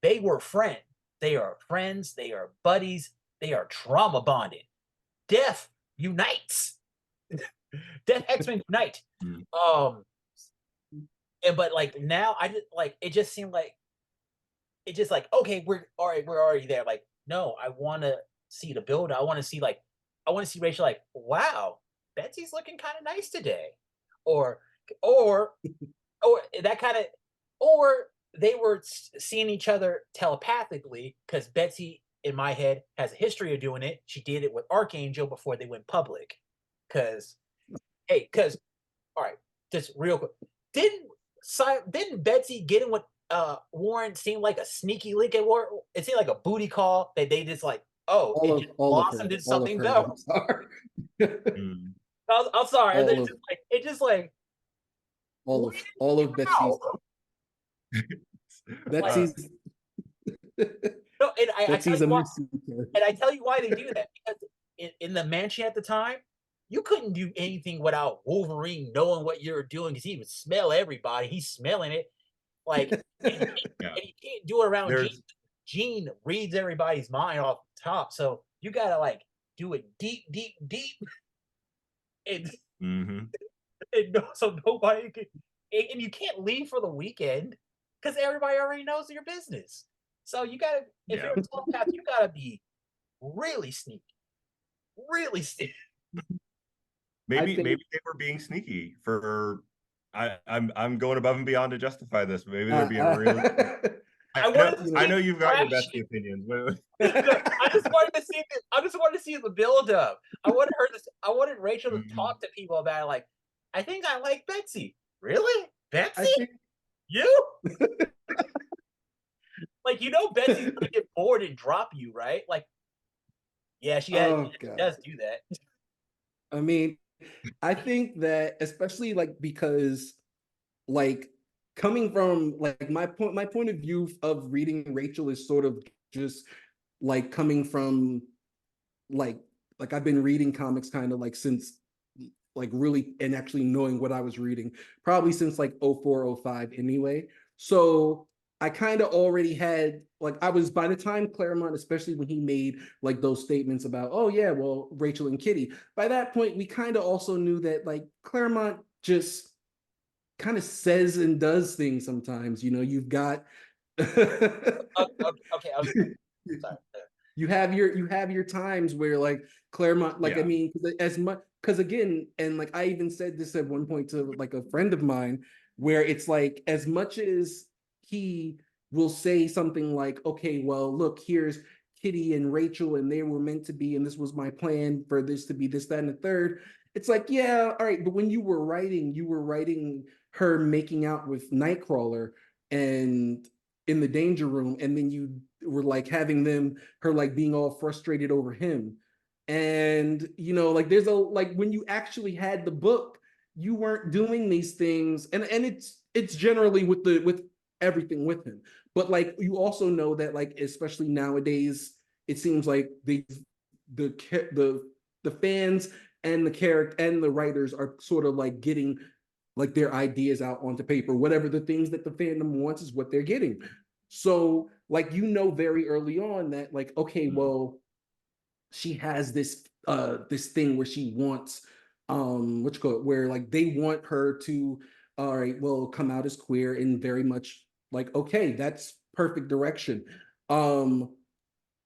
they were friends. They are friends. They are buddies. They are trauma bonded. Death unites. Death X-Men unite. Um, but like now, I just like it. Just seemed like it. Just like okay, we're all right. We're already there. Like no, I want to see the build. I want to see like I want to see Rachel like wow, Betsy's looking kind of nice today, or or or that kind of or they were seeing each other telepathically because Betsy in my head has a history of doing it. She did it with Archangel before they went public. Because all right, just real quick, didn't Betsy get in with Warren seem like a sneaky link at Warren? It seemed like a booty call that they just like, oh, all it just of blossomed her, into all of something her. else. I'm sorry. I'm sorry. And All of- it just like all of Betsy's Betsy's no, and I tell Betsy's a you why, mystery character. and I tell you why they do that because in the mansion at the time, you couldn't do anything without Wolverine knowing what you're doing because he would smell everybody. He's smelling it, like, and you can't do it around Jean. Jean reads everybody's mind off the top, so you gotta like do it deep, and, and so nobody can, and you can't leave for the weekend because everybody already knows your business. So you gotta, if you're a telepath, you gotta be really sneaky, really sneaky. Maybe they were being sneaky for. I'm going above and beyond to justify this, but maybe they're being really. I know you've got your Betsy opinions. I just wanted to see the build up. I wanted Rachel to talk to people about it. Like, I think I like Betsy. Really, Betsy? You? Like, you know, Betsy's gonna get bored and drop you, right? Like, yeah, she does do that. I mean, I think that especially like because like coming from like my point of view of reading Rachel is sort of just like coming from like I've been reading comics kind of like since like really and actually knowing what I was reading, probably since like 04, 05 anyway. So I kind of already had like I was by the time Claremont, especially when he made like those statements about, oh yeah, well, Rachel and Kitty, by that point we kind of also knew that like Claremont just kind of says and does things sometimes. You know, you've got Okay, I was sorry. you have your times where like Claremont, like I mean, as much because again, and like I even said this at one point to like a friend of mine, where it's like as much as he will say something like, okay, well, look, here's Kitty and Rachel, and they were meant to be, and this was my plan for this to be this, that, and the third. It's like, yeah, all right, but when you were writing her making out with Nightcrawler and in the danger room, and then you were like having her like being all frustrated over him. And you know, like there's a like when you actually had the book, you weren't doing these things, and it's generally with everything with him. But like you also know that like especially nowadays, it seems like the the fans and the character and the writers are sort of like getting like their ideas out onto paper. Whatever the things that the fandom wants is what they're getting. So like you know very early on that like okay, well, she has this thing where she wants what you call it, where like they want her to all right, well, come out as queer and very much like okay, that's perfect direction. Then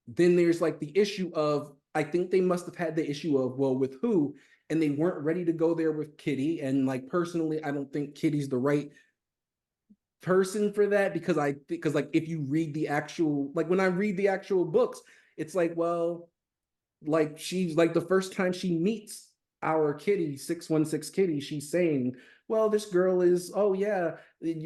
there's like the issue of I think they must have had the issue of well with who, and they weren't ready to go there with Kitty. And like personally, I don't think Kitty's the right person for that because like if you read the actual like when I read the actual books, it's like well, like she's like the first time she meets our Kitty 616 Kitty, she's saying, well, this girl is oh yeah,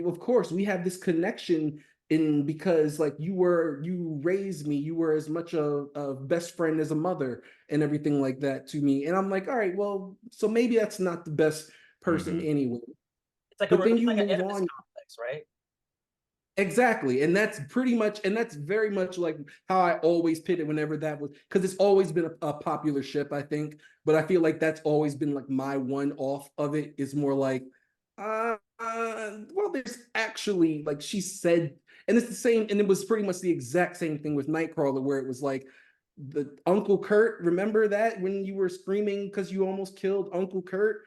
of course we have this connection in because like you raised me, you were as much a best friend as a mother and everything like that to me. And I'm like, all right, well, so maybe that's not the best person anyway. It's like but then you like an move Oedipus on. complex, right? Exactly. And that's pretty much, and that's very much like how I always pit it whenever that was, because it's always been a popular ship, I think. But I feel like that's always been like my one off of it is more like, well, there's actually like she said, and it's the same, and it was pretty much the exact same thing with Nightcrawler, where it was like the Uncle Kurt, remember that when you were screaming because you almost killed Uncle Kurt?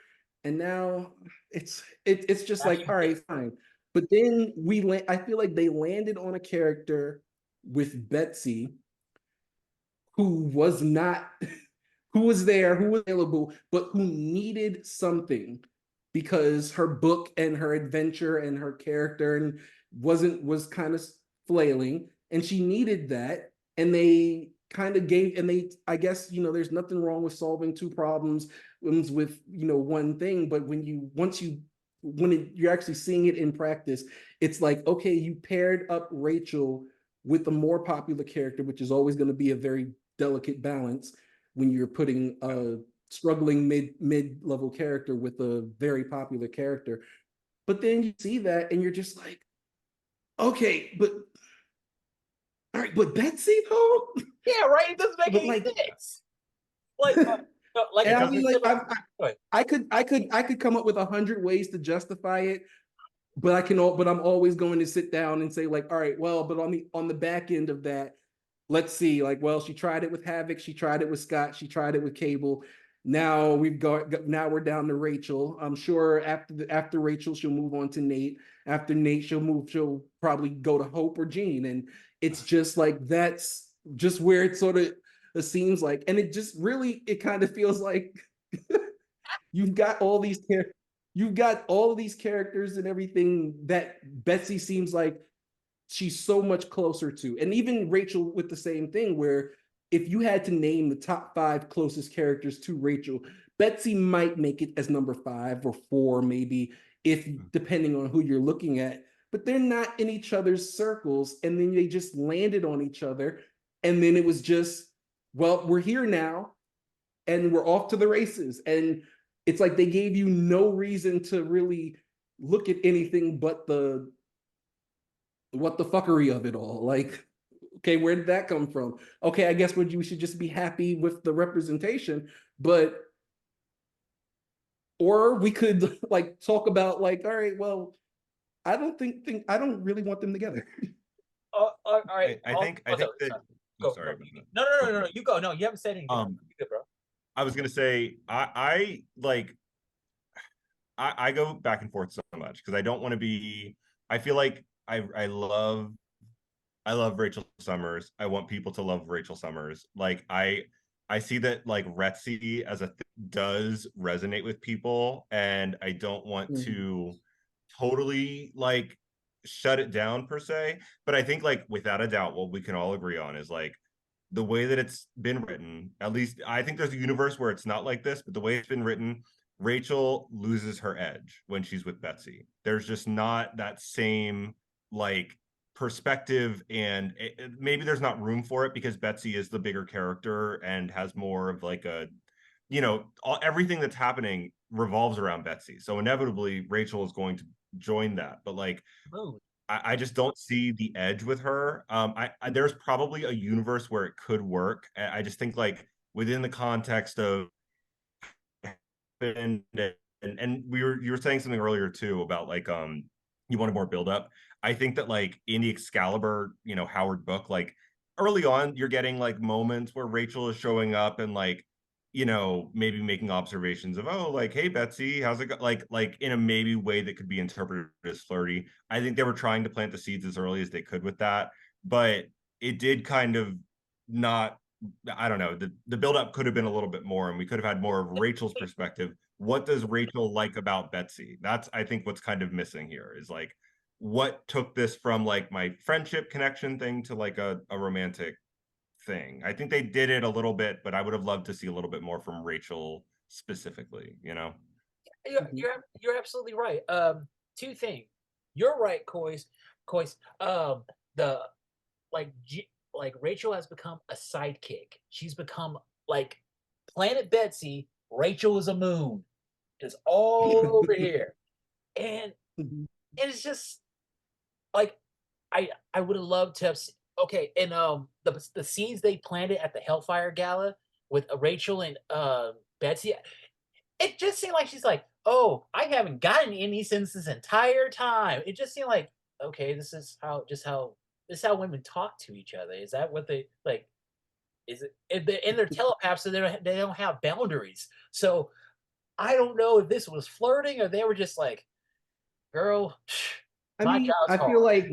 And now it's just like, all right, fine. But then I feel like they landed on a character with Betsy who was not, who was there, who was available, but who needed something because her book and her adventure and her character and was kind of flailing, and she needed that. And they kind of gave, and they, I guess, you know, there's nothing wrong with solving two problems with, you know, one thing, but you're actually seeing it in practice, it's like, okay, you paired up Rachel with a more popular character, which is always going to be a very delicate balance when you're putting a struggling mid-level character with a very popular character. But then you see that and you're just like, okay, but all right, but Betsy though? Yeah, right. It doesn't make any sense. Like, I mean, like I could come up with 100 ways to justify it, but I'm always going to sit down and say like, all right, well, but on the back end of that, let's see, like, well, she tried it with Havoc, she tried it with Scott, she tried it with Cable. Now now we're down to Rachel. I'm sure after Rachel, she'll move on to Nate. After Nate, she'll probably go to Hope or Jean. And it's just like that's just where it sort of seems like, and it just really it kind of feels like you've got all these characters and everything that Betsy seems like she's so much closer to. And even Rachel with the same thing, where if you had to name the top 5 closest characters to Rachel, Betsy might make it as number 5 or 4, maybe, if depending on who you're looking at. But they're not in each other's circles. And then they just landed on each other. And then it was just, well, we're here now and we're off to the races. And it's like they gave you no reason to really look at anything but what the fuckery of it all. Like, okay, where did that come from? Okay, I guess we should just be happy with the representation, but Or we could like talk about like, all right, well, I don't I don't really want them together. All right. I think that. Sorry. Oh, Go. sorry about that. No. Go for No. it. You go. No, you haven't said anything. Um, You good, bro. I was gonna say I like I go back and forth so much because I don't want to be. I feel like I love Rachel Summers. I want people to love Rachel Summers. Like I see that like Retsy as a does resonate with people, and I don't want Mhm. to totally like shut it down per se. But I think like without a doubt, what we can all agree on is like the way that it's been written. At least I think there's a universe where it's not like this, but the way it's been written, Rachel loses her edge when she's with Betsy. There's just not that same like perspective, and maybe there's not room for it because Betsy is the bigger character and has more of like a, everything that's happening revolves around Betsy. So inevitably Rachel is going to join that. But like Mood. I just don't see the edge with her. There's probably a universe where it could work. I just think like within the context of and you were saying something earlier too about like you wanted more build up. I think that like in the Excalibur, Howard book, like early on you're getting like moments where Rachel is showing up and like maybe making observations of, oh, like, hey Betsy, how's it go, like in a maybe way that could be interpreted as flirty. I think they were trying to plant the seeds as early as they could with that, but it did kind of not. I don't know. The buildup could have been a little bit more, and we could have had more of Rachel's perspective. What does Rachel like about Betsy? That's, I think, what's kind of missing here is like what took this from like my friendship connection thing to like a romantic thing. I think they did it a little bit, but I would have loved to see a little bit more from Rachel specifically. You're absolutely right. Two things. You're right, Coys. Coys. The like like Rachel has become a sidekick. She's become like Planet Betsy. Rachel is a moon. It's all over here, and it's just like I would have loved to have. Okay, and the scenes they planted at the Hellfire Gala with Rachel and Betsy, it just seemed like she's like, oh, I haven't gotten any since this entire time. It just seemed like, okay, this is how women talk to each other. Is that what they like? Is it in their telepaths? So they don't have boundaries. So I don't know if this was flirting or they were just like, girl, I my mean, job's I hard. feel like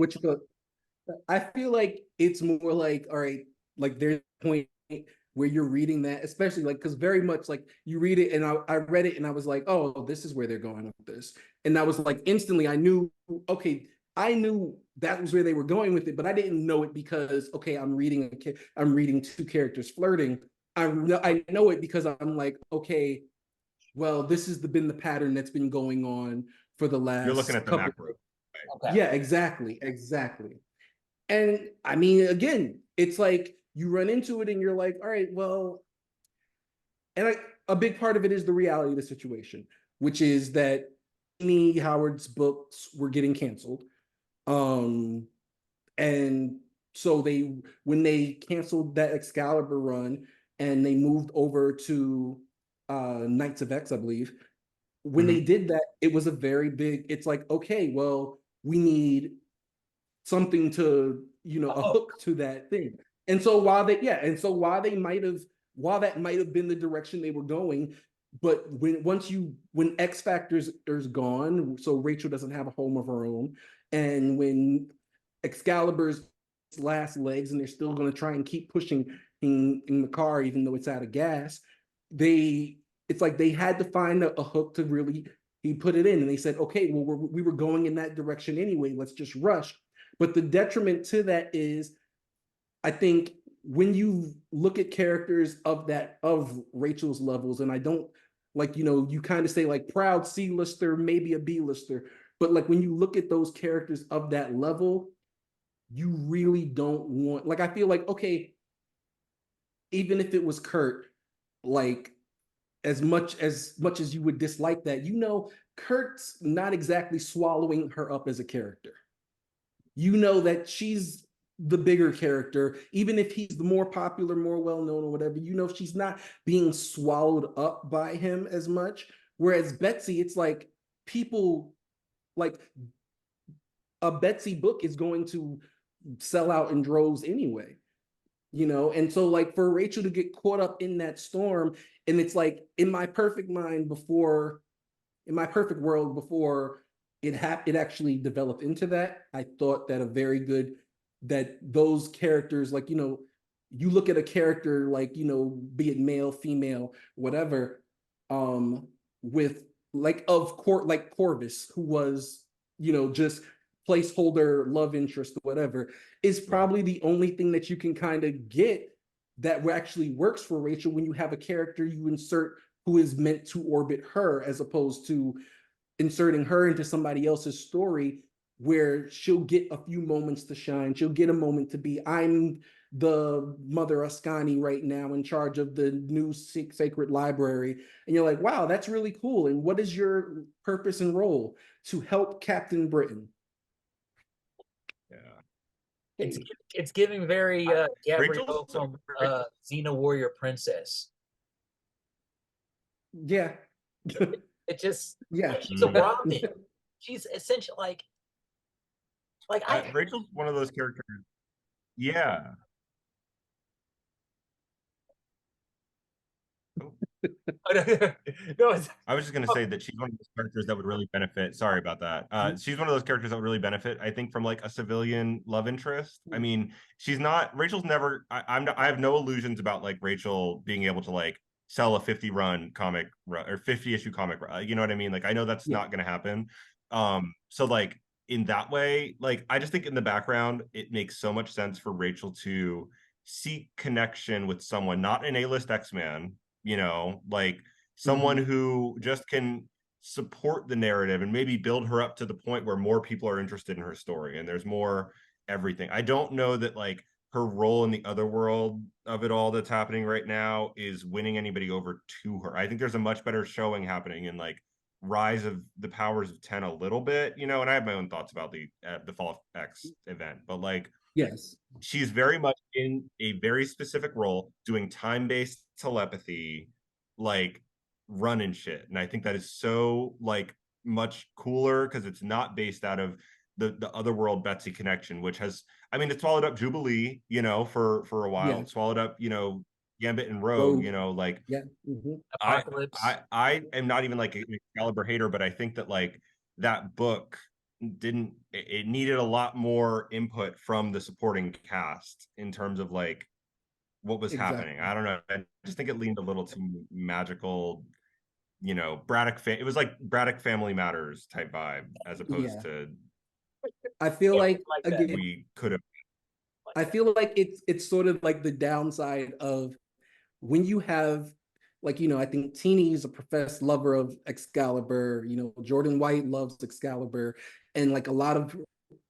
I feel like it's more like, all right, like there's a point where you're reading that, especially like because very much like you read it and I read it and I was like, oh, this is where they're going with this. And I was like instantly I knew, okay, I knew that was where they were going with it, but I didn't know it because okay, I'm reading two characters flirting. I know it because I'm like, okay, well, this has been the pattern that's been going on for the You're looking last at the couple. macro. Okay. Yeah, exactly. And I mean, again, it's like you run into it and you're like, all right, well, a big part of it is the reality of the situation, which is that Amy Howard's books were getting canceled. Um, and so when they canceled that Excalibur run and they moved over to Knights of X, I believe, when they did that, it was a very big, it's like, okay, well, we need something to, a hook to that thing. And so while that might have been the direction they were going, but when X Factor's is gone, so Rachel doesn't have a home of her own, and when Excalibur's last legs, and they're still going to try and keep pushing in the car, even though it's out of gas, it's like they had to find a hook to really. He put it in, and they said, "Okay, well, we were going in that direction anyway. Let's just rush." But the detriment to that is, I think when you look at characters of Rachel's levels, and I don't like, you kind of say like proud C-lister, maybe a B-lister, but like when you look at those characters of that level, you really don't want, like, I feel like, okay, even if it was Kurt, like as much as you would dislike that, Kurt's not exactly swallowing her up as a character. You know that she's the bigger character, even if he's the more popular, more well-known or whatever, she's not being swallowed up by him as much. Whereas Betsy, it's like people like a Betsy book is going to sell out in droves anyway, you know? And so like for Rachel to get caught up in that storm, and it's like in my perfect mind before, in my perfect world before it actually developed into that, I thought that a very good, that those characters, like, you know, you look at a character like, you know, be it male, female, whatever, with like of court, like Corvus, who was, you know, just placeholder love interest or whatever, is probably the only thing that you can kind of get that actually works for Rachel when you have a character you insert who is meant to orbit her, as opposed to inserting her into somebody else's story where she'll get a few moments to shine. She'll get a moment to be, I'm the Mother Ascani right now in charge of the new sacred library. And you're like, wow, that's really cool. And what is your purpose and role? To help Captain Britain. Yeah. It's giving very Gabrielle Rachel's from Xena Warrior Princess. Yeah. It just, Yeah. she's a Robin. She's essentially like I Rachel's one of those characters. Yeah. no, I was just going to say that she's one of those characters that would really benefit. Sorry about that. She's one of those characters that would really benefit, I think, from like a civilian love interest. I mean, she's not. Rachel's never. I have no illusions about like Rachel being able to like sell a 50-run comic or 50-issue comic. You know what I mean? Like I know that's not going to happen. So like in that way, like I just think in the background, it makes so much sense for Rachel to seek connection with someone, not an A-list X-Man, you know, like someone who just can support the narrative and maybe build her up to the point where more people are interested in her story and there's more everything. I don't know that like her role in the other world of it all that's happening right now is winning anybody over to her. I think there's a much better showing happening in like Rise of the Powers of 10 a little bit, you know, and I have my own thoughts about the Fall of X event, but like Yes, she's very much in a very specific role doing time-based telepathy, like running shit. And I think that is so like much cooler because it's not based out of the otherworld Betsy connection, which has, I mean, it swallowed up Jubilee, you know, for a while. It swallowed up, you know, Gambit and Rogue, you know, like Apocalypse. I am not even like an Excalibur hater, but I think that like that book didn't, it needed a lot more input from the supporting cast in terms of like what was happening. I don't know. I just think it leaned a little too magical, you know, it was like Braddock Family Matters type vibe as opposed to I feel like that. We could have. I feel like it's sort of like the downside of when you have, like, you know, I think Teeny's a professed lover of Excalibur, you know, Jordan White loves Excalibur, and like a lot of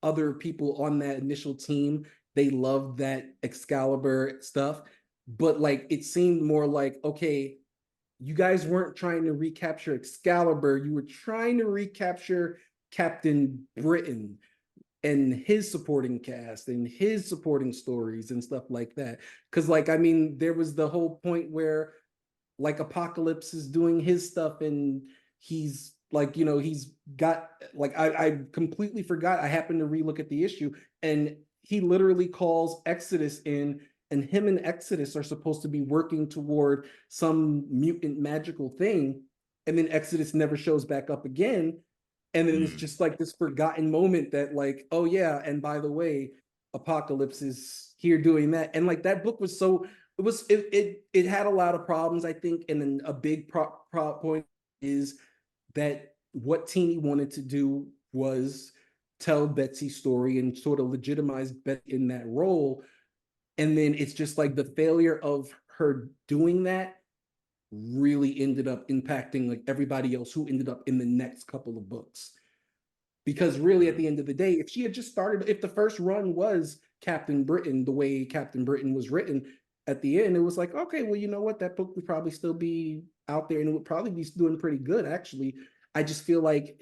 other people on that initial team, they love that Excalibur stuff. But like it seemed more like, okay, you guys weren't trying to recapture Excalibur, you were trying to recapture Captain Britain and his supporting cast and his supporting stories and stuff like that. Because like, I mean, there was the whole point where like Apocalypse is doing his stuff and he's like, you know, he's got like, I completely forgot. I happened to relook at the issue and he literally calls Exodus in, and him and Exodus are supposed to be working toward some mutant magical thing. And then Exodus never shows back up again. And then it's just like this forgotten moment that like, oh yeah, and by the way, Apocalypse is here doing that. And like that book was so, it had a lot of problems, I think. And then a big point is that what Teeny wanted to do was tell Betsy's story and sort of legitimize Betsy in that role. And then it's just like the failure of her doing that really ended up impacting like everybody else who ended up in the next couple of books. Because really at the end of the day, if she had just started, if the first run was Captain Britain, the way Captain Britain was written, at the end, it was like, okay, well, you know what? That book would probably still be out there and it would probably be doing pretty good, actually. I just feel like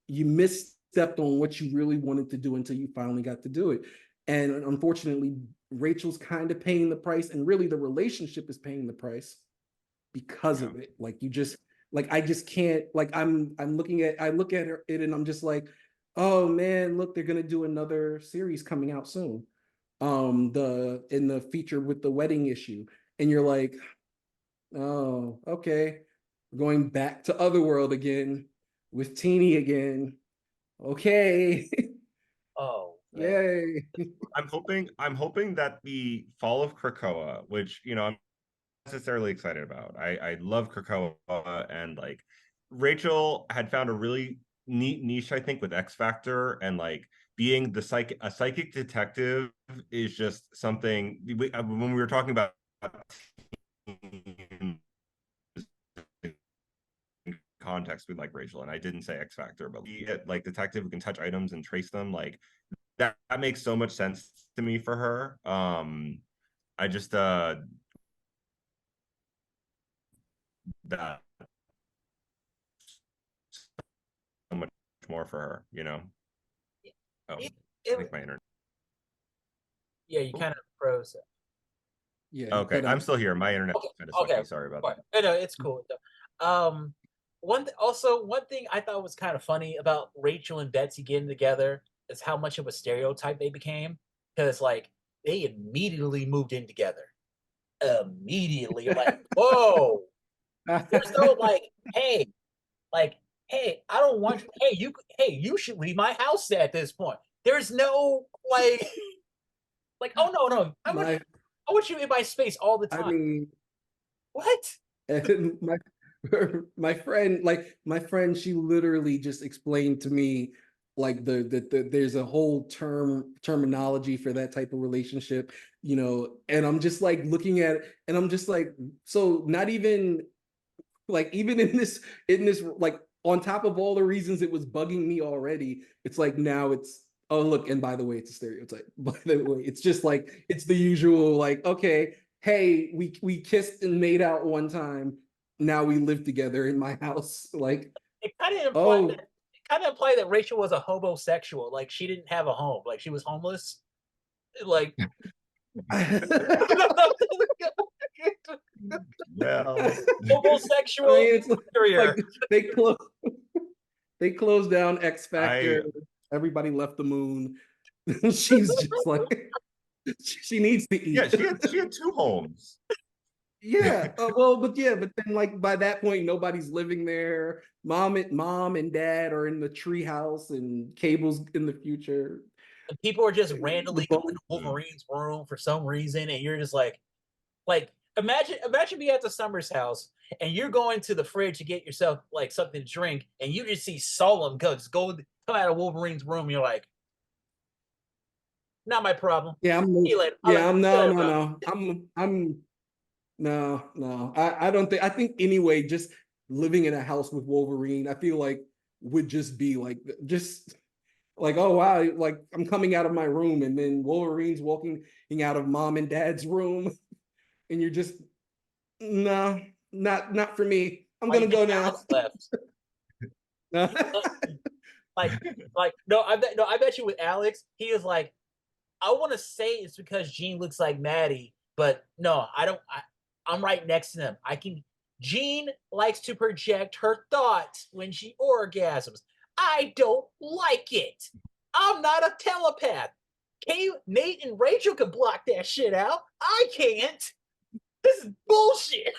you misstepped on what you really wanted to do until you finally got to do it. And unfortunately, Rachel's kind of paying the price, and really the relationship is paying the price because of it. Like you just, Like I just can't. Like I'm looking at I look at it and I'm just like, oh man, look, they're gonna do another series coming out soon. In the feature with the wedding issue, and you're like, oh, okay, going back to Otherworld again with Teeny again. Okay, Oh man. yay. I'm hoping that the fall of Krakoa, which I'm necessarily excited about. I love Krakoa, and like Rachel had found a really neat niche, I think, with X Factor, and like being a psychic detective is just something when we were talking about context with like Rachel, and I didn't say X Factor, but like detective who can touch items and trace them, like that makes so much sense to me for her. I just that so much more for her. Oh, It, I it, think my internet. yeah, you kind of froze it. Yeah, you Okay, cut I'm out. still here. My internet Okay, kind of okay, sucky. Sorry about fine. that. No, it's cool. Um, one thing I thought was kind of funny about Rachel and Betsy getting together is how much of a stereotype they became. Because like they immediately moved in together. Immediately, like, whoa. There's no like, hey, I don't want you. You should leave my house at this point. There's no like, oh no, my I want you in my space all the I time. mean, What? and my friend, she literally just explained to me like there's a whole terminology for that type of relationship, and I'm just like looking at it and I'm just like, so not even like even in this like on top of all the reasons it was bugging me already, it's like now it's, oh look, and by the way, it's a stereotype. By the way, it's just like it's the usual, like, okay, hey, we kissed and made out one time, now we live together in my house. Like, It kind of implied oh, that Rachel was a homosexual, like she didn't have a home, like she was homeless. Like Well, I homosexual mean, it's like interior. they close they closed down X I Factor, everybody left the moon. She's just like, she needs to yeah, eat. she had two homes. Yeah. Well, but yeah, but then like by that point, nobody's living there. Mom and dad are in the tree house, and Cable's in the future. And people are just The randomly going boat. to Wolverine's room for some reason, and you're just like imagine being at the Summers house and you're going to the fridge to get yourself like something to drink, and you just see Solemn come out of Wolverine's room. And you're like, not my problem. Yeah, See you later. I'm See you no, later, no, bro. no. I'm no, no. I don't think. I think anyway, just living in a house with Wolverine, I feel like would just be like just like, oh wow, like I'm coming out of my room and then Wolverine's walking out of mom and dad's room, and you're just, no, not for me. I'm Why you gonna think go now. Alex left? Like, no, I bet you with Alex, he is like, I want to say it's because Jean looks like Maddie, but no, I don't. I'm right next to them. I can. Jean likes to project her thoughts when she orgasms. I don't like it. I'm not a telepath. Nate and Rachel can block that shit out. I can't. This is bullshit.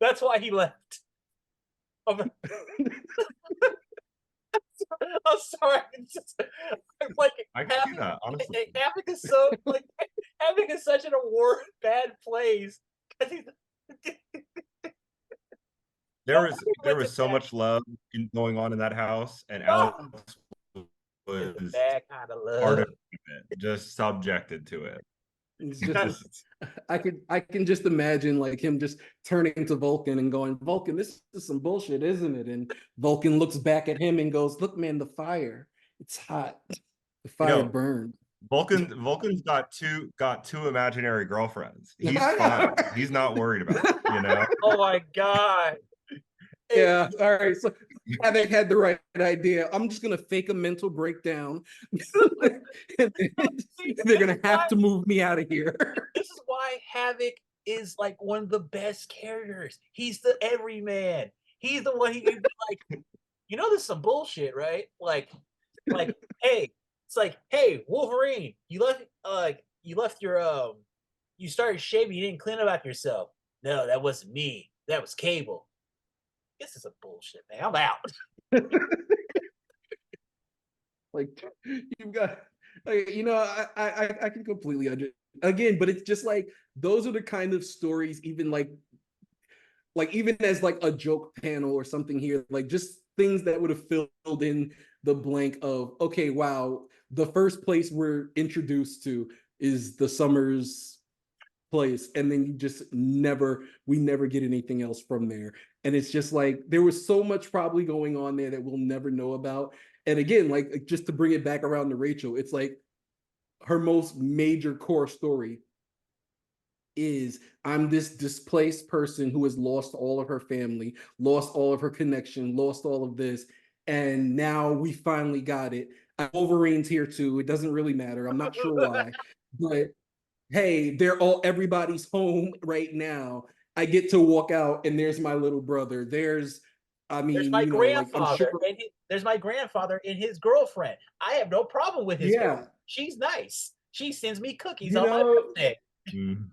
That's why he left. I'm sorry. It's just, like I can see that, honestly. Having is such an award bad plays. There was so much love going on in that house, and Alex Oh, was bad kind of part love. of it, just subjected to it. It's just, I can just imagine like him just turning to Vulcan and going, Vulcan, this is some bullshit, isn't it? And Vulcan looks back at him and goes, look, man, the fire, it's hot. The fire burned. Vulcan's got two imaginary girlfriends. He's fine. He's not worried about it. Oh my god. Yeah. All right. So Havoc had the right idea. I'm just gonna fake a mental breakdown. And they're gonna have to move me out of here. This is why Havoc is like one of the best characters. He's the everyman. He's the one he can be like, you know, this is some bullshit, right? Like, hey, it's like, hey, Wolverine, you left your you started shaving, you didn't clean up after yourself. No, that wasn't me. That was Cable. This is a bullshit, man. I'm out. Like you've got like I can completely understand again, but it's just like those are the kind of stories even like even as like a joke panel or something here, like just things that would have filled in the blank of okay, wow, the first place we're introduced to is the Summers place, and then you just we never get anything else from there. And it's just like there was so much probably going on there that we'll never know about. And again, like just to bring it back around to Rachel, it's like her most major core story is I'm this displaced person who has lost all of her family, lost all of her connection, lost all of this. And now we finally got it. Wolverine's here too. It doesn't really matter. I'm not sure why. But hey, everybody's home right now. I get to walk out and there's my little brother. I There's mean, my like I'm sure. grandfather, and there's my grandfather and his girlfriend. I have no problem with his Yeah, girl. She's nice. She sends me cookies you on my know, birthday. Mm.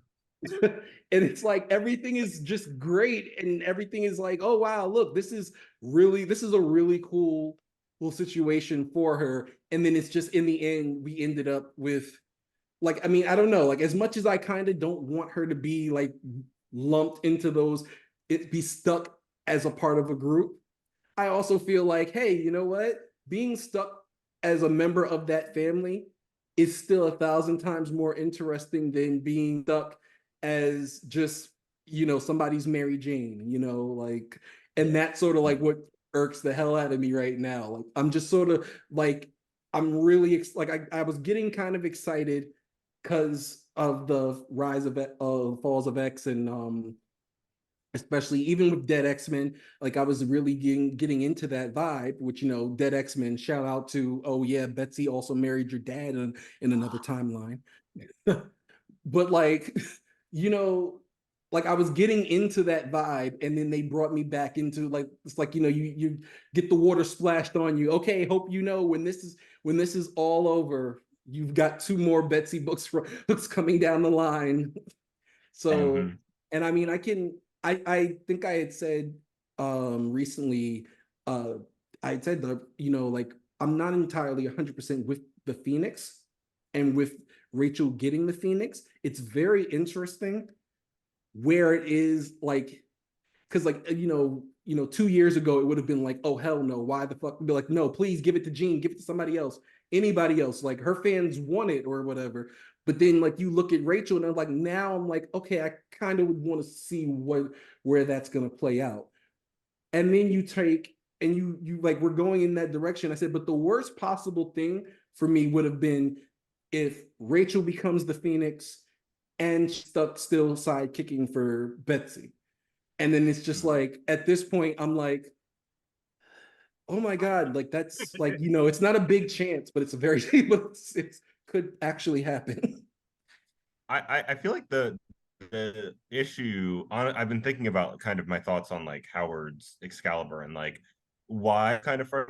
and it's like everything is just great, and everything is like, oh wow, look, this is a really cool situation for her. And then it's just in the end, we ended up with like, I mean, I don't know, like as much as I kind of don't want her to be like lumped into those, it be stuck as a part of a group. I also feel like, hey, you know what? Being stuck as a member of that family is still 1,000 times more interesting than being stuck as just, somebody's Mary Jane, like, and that's sort of like what irks the hell out of me right now. Like, I'm just sort of like, I'm really like, I was getting kind of excited because of the rise of Falls of X and especially even with Dead X-Men, like I was really getting into that vibe, which, Dead X-Men, shout out to, oh yeah, Betsy also married your dad in another timeline. But like, you know, like I was getting into that vibe, and then they brought me back into like it's like, you get the water splashed on you. Okay, hope you know when this is all over, you've got two more Betsy books coming down the line. So, Mhm. and I mean, I think I had said recently, uh, I had said that, like I'm not entirely 100% with the Phoenix and with Rachel getting the Phoenix. It's very interesting where it is like, because like, 2 years ago, it would have been like, oh, hell no, why the fuck? Be like, no, please give it to Jean, give it to somebody else, anybody else. Like her fans want it or whatever. But then like you look at Rachel and I'm like, now I'm like, okay, I kind of would want to see where that's gonna play out. And then you take and you like we're going in that direction. I said, but the worst possible thing for me would have been if Rachel becomes the Phoenix and stuck still side kicking for Betsy. And then it's just like at this point, I'm like, oh my God, like that's like, it's not a big chance, but it's a very but it could actually happen. I feel like the issue on I've been thinking about kind of my thoughts on like Howard's Excalibur and like why kind of from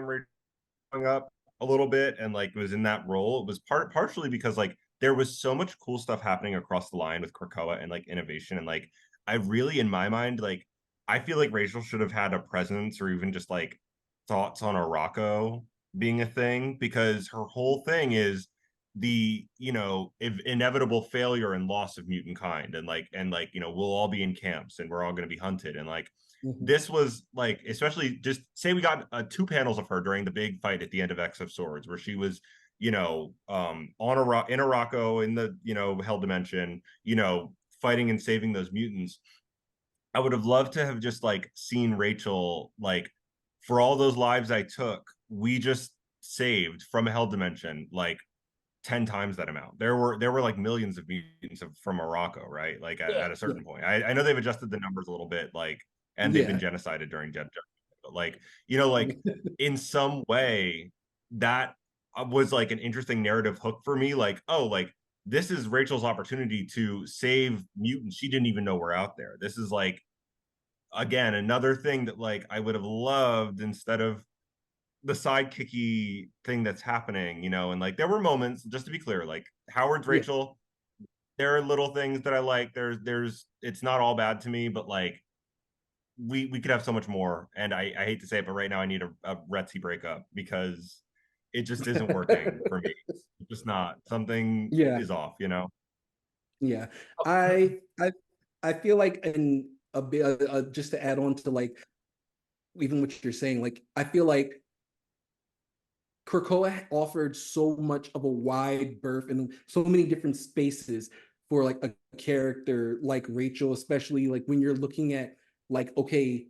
growing up a little bit and like was in that role. It was partially because like there was so much cool stuff happening across the line with Krakoa and like innovation and like I really in my mind like I feel like Rachel should have had a presence or even just like thoughts on Araco being a thing because her whole thing is the inevitable failure and loss of mutant kind and we'll all be in camps and we're all going to be hunted and like this was like especially just say we got two panels of her during the big fight at the end of X of Swords where she was on in Araco in the hell dimension fighting and saving those mutants. I would have loved to have just like seen Rachel like for all those lives I took we just saved from a hell dimension like 10 times that amount. There were like millions of mutants from Morocco, right? Like Yeah. at a certain point. I know they've adjusted the numbers a little bit, like, and they've been genocided during Jet, but like, like in some way that was like an interesting narrative hook for me. Like, oh, like this is Rachel's opportunity to save mutants she didn't even know were out there. This is like, again, another thing that like I would have loved instead of the sidekicky thing that's happening, you know. And like there were moments, just to be clear, like Howard's Yeah. Rachel, there are little things that I like. There's it's not all bad to me, but like we could have so much more. And I hate to say it, but right now I need a Retsy breakup because it just isn't working for me. It's just not. Something Yeah. is off, you know. Yeah. I feel like, and a bit just to add on to like even what you're saying, like I feel like Krakoa offered so much of a wide berth and so many different spaces for like a character like Rachel, especially like when you're looking at like, okay,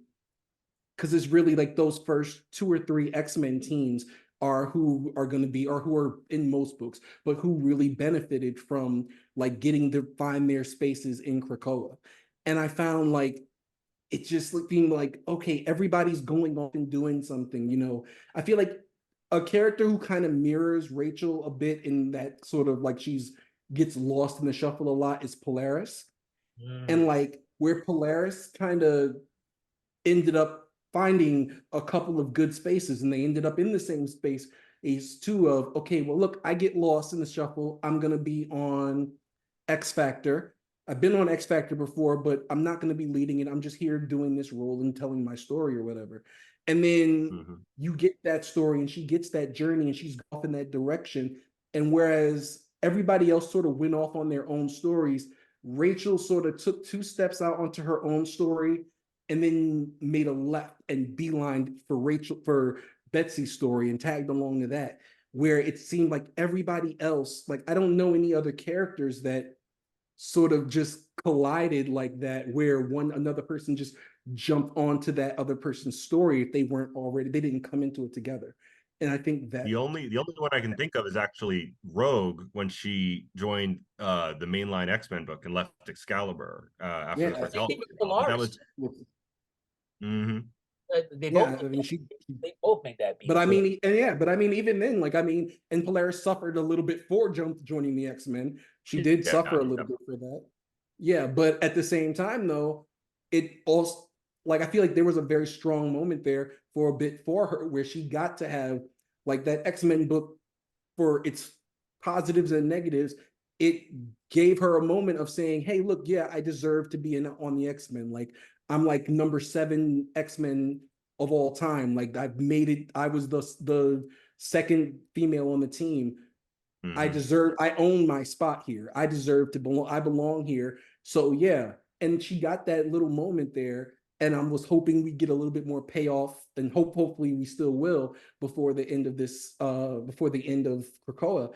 because it's really like those first 2 or 3 X-Men teams are who are going to be, or who are in most books, but who really benefited from like getting to find their spaces in Krakoa. And I found like it just being like, okay, everybody's going off and doing something, you know. I feel like a character who kind of mirrors Rachel a bit in that sort of like she's gets lost in the shuffle a lot is Polaris. And like where Polaris kind of ended up finding a couple of good spaces, and they ended up in the same space is two of, okay, well, look, I get lost in the shuffle. I'm going to be on X Factor. I've been on X Factor before, but I'm not going to be leading it. I'm just here doing this role and telling my story or whatever. And then you get that story and she gets that journey and she's off in that direction. And whereas everybody else sort of went off on their own stories, Rachel sort of took 2 steps out onto her own story and then made a left and beeline for Betsy's story and tagged along to that, where it seemed like everybody else, like I don't know any other characters that sort of just collided like that, where another person just jumped onto that other person's story if they weren't already, they didn't come into it together. And I think that The only one I can think of is actually Rogue when she joined the mainline X-Men book and left Excalibur after the yeah, first Same thing Hellboy. with But that Polaris. was They both yeah, I mean they both make that beat. but I mean, and yeah, but I mean, even then, like, I mean, and Polaris suffered a little bit for joining the X-Men. She did yeah, suffer a little bit for that. Yeah, but at the same time, though, it also, like, I feel like there was a very strong moment there for a bit for her where she got to have, like, that X-Men book for its positives and negatives. It gave her a moment of saying, hey, look, yeah, I deserve to be on the X-Men. Like, I'm like number 7 X-Men of all time. Like I've made it. I was the second female on the team. I own my spot here. I deserve to belong. I belong here. So yeah. And she got that little moment there. And I was hoping we get a little bit more payoff, and hopefully we still will before the end of before the end of Krakoa.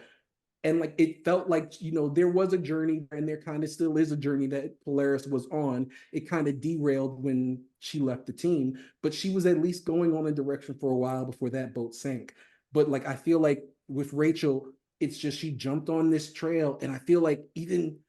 And like it felt like, you know, there was a journey, and there kind of still is a journey that Polaris was on. It kind of derailed when she left the team, but she was at least going on a direction for a while before that boat sank. But like I feel like with Rachel, it's just she jumped on this trail, and I feel like even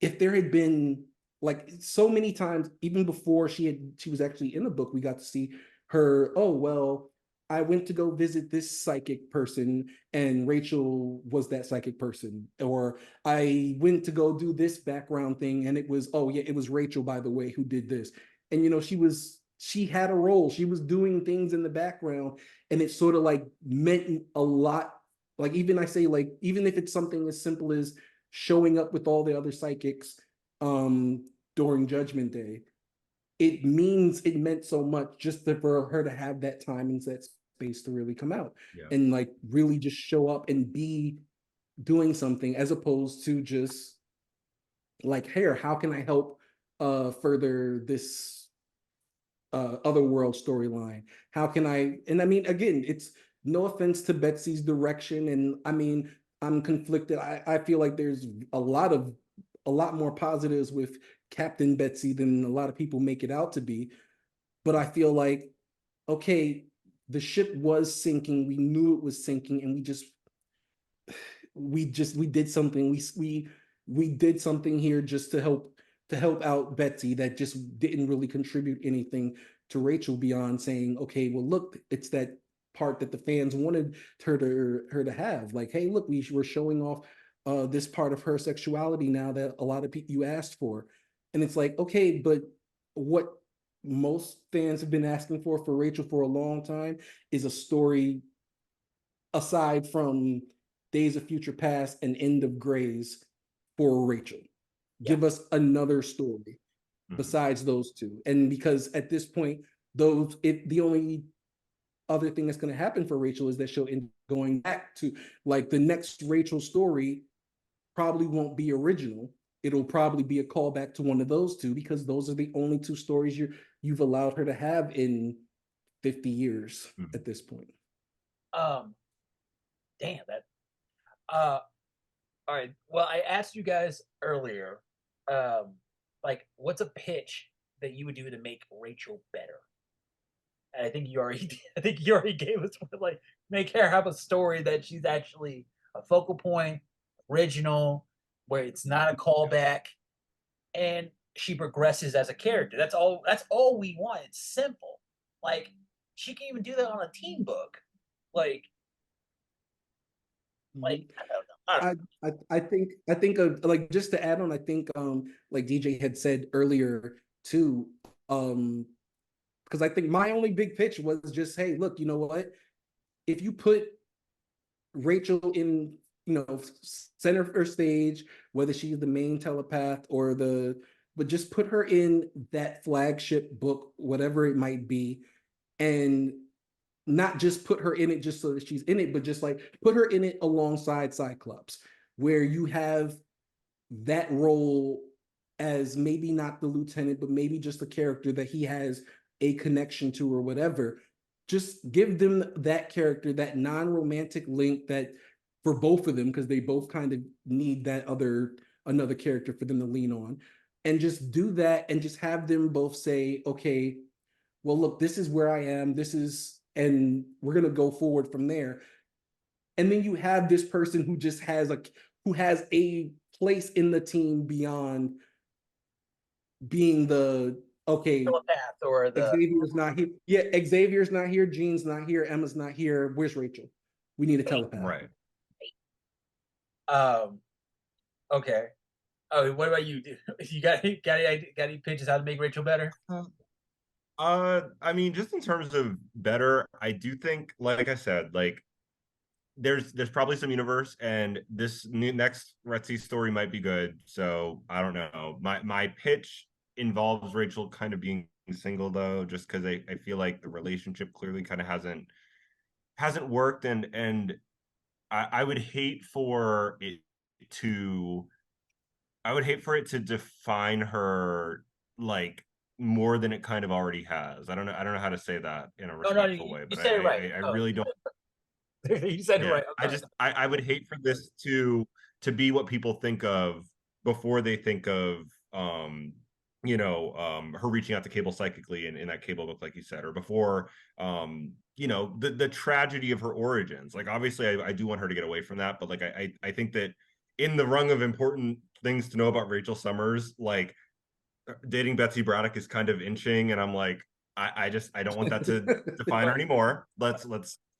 if there had been like so many times, even before she was actually in the book, we got to see her, oh well, I went to go visit this psychic person and Rachel was that psychic person. Or I went to go do this background thing and it was, oh yeah, it was Rachel, by the way, who did this. And you know, she had a role, she was doing things in the background, and it sort of like meant a lot. Like even I say, like, even if it's something as simple as showing up with all the other psychics during Judgment Day, it meant so much just for her to have that time and that space to really come out yeah. and like really just show up and be doing something, as opposed to just like, here, how can I help further this other world storyline? How can I? And I mean, again, it's no offense to Betsy's direction, and I mean, I'm conflicted. I feel like there's a lot more positives with Captain Betsy than a lot of people make it out to be. But I feel like, okay, the ship was sinking. We knew it was sinking, and we did something. We did something here just to help out Betsy that just didn't really contribute anything to Rachel beyond saying, okay, well, look, it's that part that the fans wanted her to have. Like, hey, look, we're showing off this part of her sexuality now that a lot of people you asked for. And it's like, okay, but what most fans have been asking for Rachel for a long time is a story aside from Days of Future Past and End of Grays for Rachel. Yeah. Give us another story Mhm. besides those two. And because at this point, the only other thing that's going to happen for Rachel is that she'll end going back to, like, the next Rachel story probably won't be original. It'll probably be a callback to one of those two, because those are the only two stories you've allowed her to have in 50 years Mhm. at this point. Damn that. All right. Well, I asked you guys earlier, like, what's a pitch that you would do to make Rachel better? And I think you already, I think you already gave us one, like, make her have a story that she's actually a focal point, original, where it's not a callback, and she progresses as a character. That's all. That's all we want. It's simple. Like, she can even do that on a teen book. Like, Mhm. I don't know. I don't know. I think like, just to add on, I think like DJ had said earlier too, because I think my only big pitch was just, hey, look, you know what? If you put Rachel in, center or stage, whether she's the main telepath or but just put her in that flagship book, whatever it might be, and not just put her in it just so that she's in it, but just like put her in it alongside Cyclops, where you have that role as maybe not the lieutenant, but maybe just a character that he has a connection to or whatever. Just give them that character, that non-romantic link that for both of them, because they both kind of need that another character for them to lean on. And just do that and just have them both say, okay, well, look, this is where I am. And we're going to go forward from there. And then you have this person who just who has a place in the team beyond being the, okay, Telepath or the Xavier's not here. Yeah, Xavier's not here. Jean's not here. Emma's not here. Where's Rachel? We need a telepath. Right. Okay. Oh, what about you? You got any pitches how to make Rachel better? I mean, just in terms of better, I do think, like I said, like there's probably some universe, and this next Retsy story might be good. So I don't know. My pitch involves Rachel kind of being single though, just because I feel like the relationship clearly kind of hasn't worked, and I would hate for it to define her, like, more than it kind of already has. I don't know how to say that in a No, no, respectful way, you but said it right. I No, really don't. you said it Yeah, right. I'm sorry. I would hate for this to be what people think of before they think of her reaching out to Cable psychically in that Cable book, like you said, or before the tragedy of her origins. Like, obviously I do want her to get away from that, but like I think that in the rung of important things to know about Rachel Summers, like dating Betsy Braddock is kind of inching, and I'm like, I don't want that to define her anymore. Let's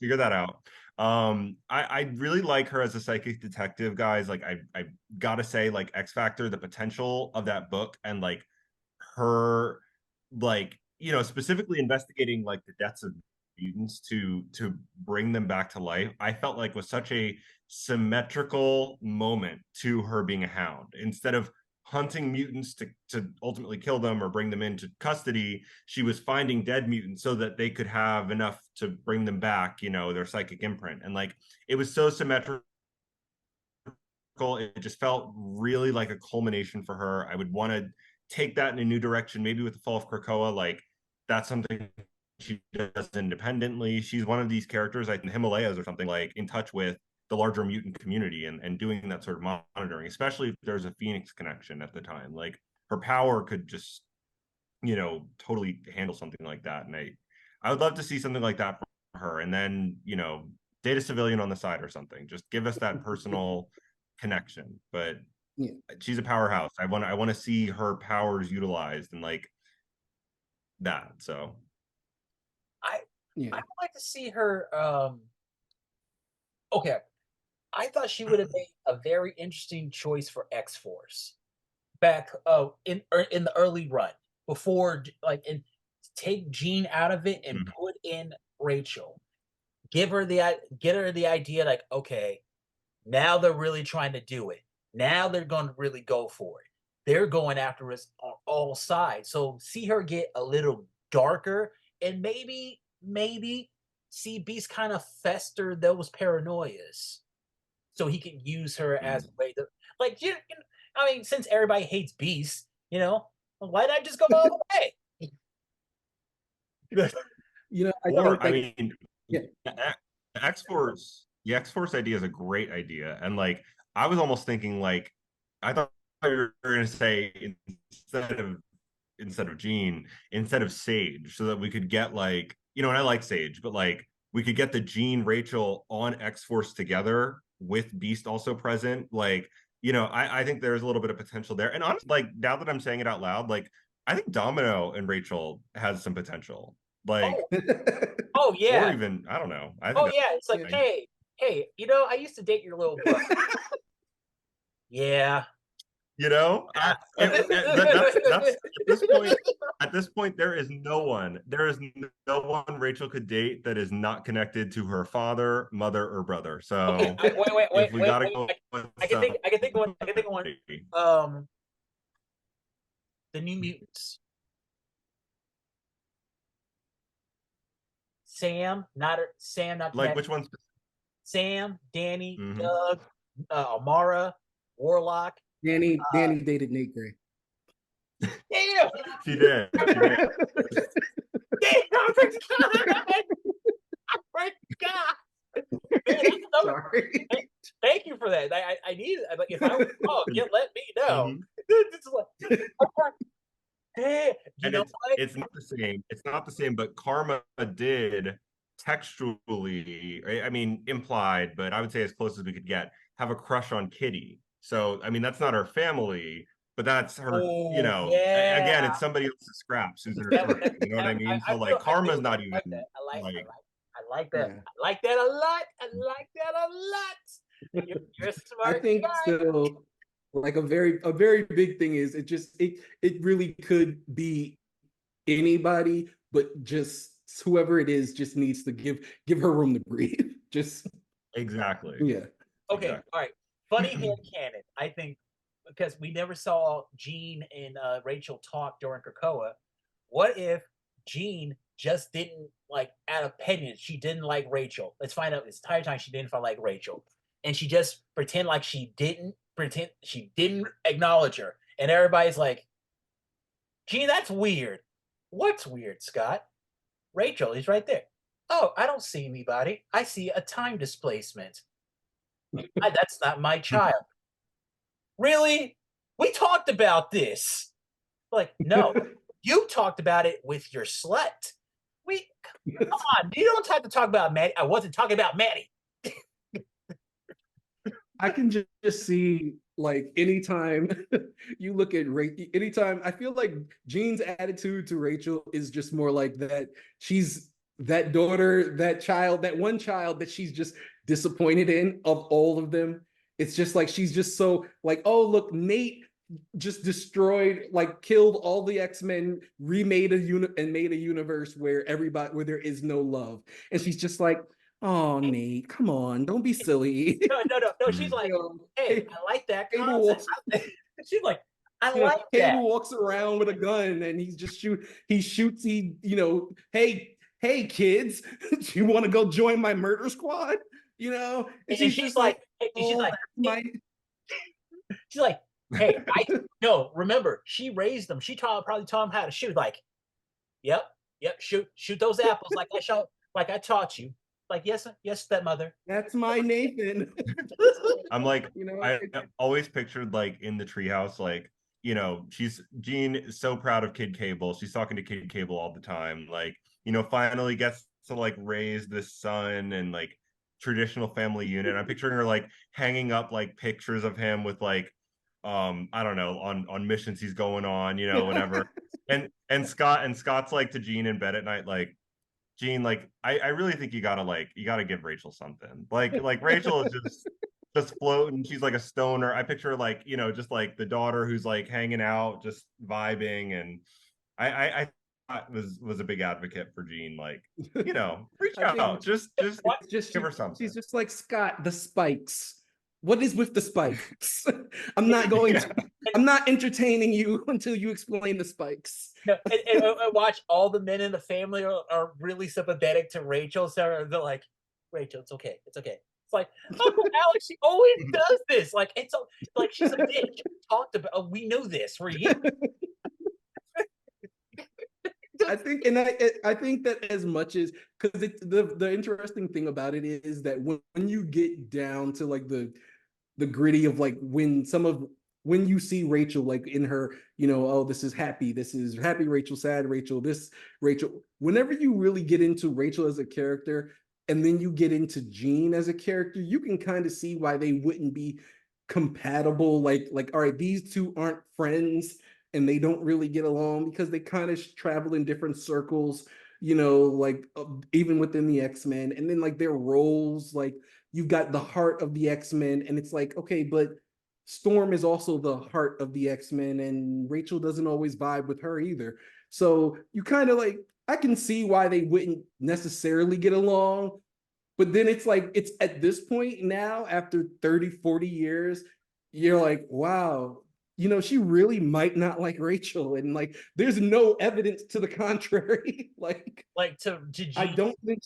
figure that out. I really like her as a psychic detective, guys. Like, I gotta say, like, X Factor, the potential of that book, and like her, like, specifically investigating like the deaths of mutants to bring them back to life, I felt like was such a symmetrical moment to her being a hound. Instead of hunting mutants to ultimately kill them or bring them into custody, she was finding dead mutants so that they could have enough to bring them back, their psychic imprint. And like, it was so symmetrical. It just felt really like a culmination for her. I would want to take that in a new direction, maybe with the fall of Krakoa. Like, that's something she does independently. She's one of these characters, like in the Himalayas or something, like in touch with the larger mutant community and doing that sort of monitoring, especially if there's a Phoenix connection at the time. Like, her power could just, totally handle something like that. And I would love to see something like that from her. And then, date a civilian on the side or something. Just give us that personal connection. But Yeah. she's a powerhouse. I want to see her powers utilized and like that. So I Yeah. would like to see her. Okay, I thought she would have made a very interesting choice for X-Force back in the early run before and take Jean out of it and put in Rachel. Get her the idea like, okay, now they're really trying to do it. Now they're going to really go for it. They're going after us on all sides. So see her get a little darker and maybe see Beast kind of fester those paranoias so he can use her as a way to I mean, since everybody hates Beast, why not just go all the way? I mean, yeah. X-Force, the X-Force idea is a great idea. And like, I was almost thinking like, I thought you were going to say instead of Jean, instead of Sage, so that we could get like, and I like Sage, but like we could get the Jean Rachel on X-Force together with Beast also present. Like, I think there's a little bit of potential there. And honestly, like now that I'm saying it out loud, like I think Domino and Rachel has some potential. Like, oh yeah, or even I don't know. It's like, hey, I used to date your little brother. Yeah. That's at this point there is no one Rachel could date that is not connected to her father, mother, or brother. So okay, wait, I can think of one. The New Mutants. Sam, not like which ones? Sam, Danny, Doug, Amara, Warlock. Danny dated Nate Gray. Damn! She did. Damn! I forgot. Sorry. Thank you for that. I need it. Like, if I was wrong, let me know. It's not the same. It's not the same, but Karma did textually, I mean, implied, but I would say as close as we could get, have a crush on Kitty. So, I mean, that's not her family, but that's her, again, it's somebody else's scraps who's in her circle, you know what I mean? So, like, Karma's not even I like that. Yeah. I like that a lot. You're a smart I think guy. still like a very big thing is it really could be anybody, but just whoever it is just needs to give her room to breathe. Just exactly. Yeah. Okay. Exactly. All right. Funny headcanon. I think because we never saw Jean and Rachel talk during Krakoa. What if Jean just didn't out of pettiness, she didn't like Rachel? Let's find out this entire time she didn't like Rachel, and she just pretend she didn't acknowledge her, and everybody's like, "Gee, that's weird." What's weird, Scott? Rachel is right there. Oh, I don't see anybody. I see a time displacement. That's not my child. Really? We talked about this. Like, no, you talked about it with your slut. Come on, you don't have to talk about Maddie. I wasn't talking about Maddie. I can just see anytime you look at Rachel, anytime I feel like Jean's attitude to Rachel is just more like that. She's that daughter, that child, that one child that she's just disappointed in of all of them. It's just like she's just so oh, look, Nate just destroyed, killed all the X-Men, remade made a universe where there is no love. And she's just like, oh, Nate, come on, don't be silly. No. She's like, hey, I like that concept. She's like, I like that. Cable walks around with a gun and he shoots, hey kids, do you want to go join my murder squad? And she's like, she's like, hey, remember, she raised them. She probably taught them how to shoot. Like, yep, shoot those apples like I taught you. Like, yes, stepmother. That's my Nathan. I'm like, I always pictured in the treehouse, Jean is so proud of Kid Cable. She's talking to Kid Cable all the time. Finally gets to raise this son and traditional family unit. I'm picturing her hanging up pictures of him with I don't know, on missions he's going on, whatever. and Scott's to Jean in bed at night, Jean, I really think you gotta give Rachel something. Rachel is just just floating. She's like a stoner. I picture her like, just like the daughter who's like hanging out, just vibing. And I was a big advocate for Jean. Like, reach I think out, just it's just give her something. she's just like Scott, the spikes. What is with the spikes? I'm not going to. I'm not entertaining you until you explain the spikes. No, and watch all the men in the family are really sympathetic to Rachel. So they're like, Rachel, it's okay. It's okay. It's like, Uncle Alex, she always does this. Like, it's like she's a bitch. Talked about, we knew this for years. I think, and I think that as much as, because the interesting thing about it is that when you get down to like the gritty of like when you see Rachel like in her, oh, this is happy Rachel, sad Rachel, this Rachel. Whenever you really get into Rachel as a character, and then you get into Jean as a character, you can kind of see why they wouldn't be compatible. Like, all right, these two aren't friends and they don't really get along because they kind of travel in different circles, like even within the X-Men. And then like their roles, like you've got the heart of the X-Men, and it's like, okay, but Storm is also the heart of the X-Men, and Rachel doesn't always vibe with her either. So you kind of like, I can see why they wouldn't necessarily get along. But then it's like, it's at this point now, after 30, 40 years, you're like, wow, she really might not like Rachel. And like, there's no evidence to the contrary. like to I Jean, don't think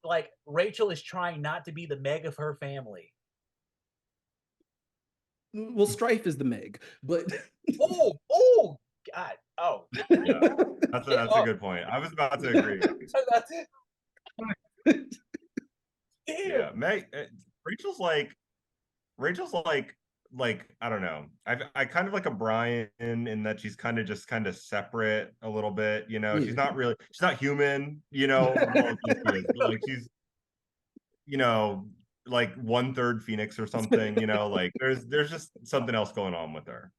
like Rachel is trying not to be the Meg of her family. well, Strife is the Meg, but oh God. Oh Yeah, that's a good point. I was about to agree. That's it. Yeah, Meg, Rachel's like I don't know. I kind of like a Brian in that she's kind of separate a little bit. Yeah. She's not human. Well, she is, but like she's like 1/3 Phoenix or something. Like there's just something else going on with her.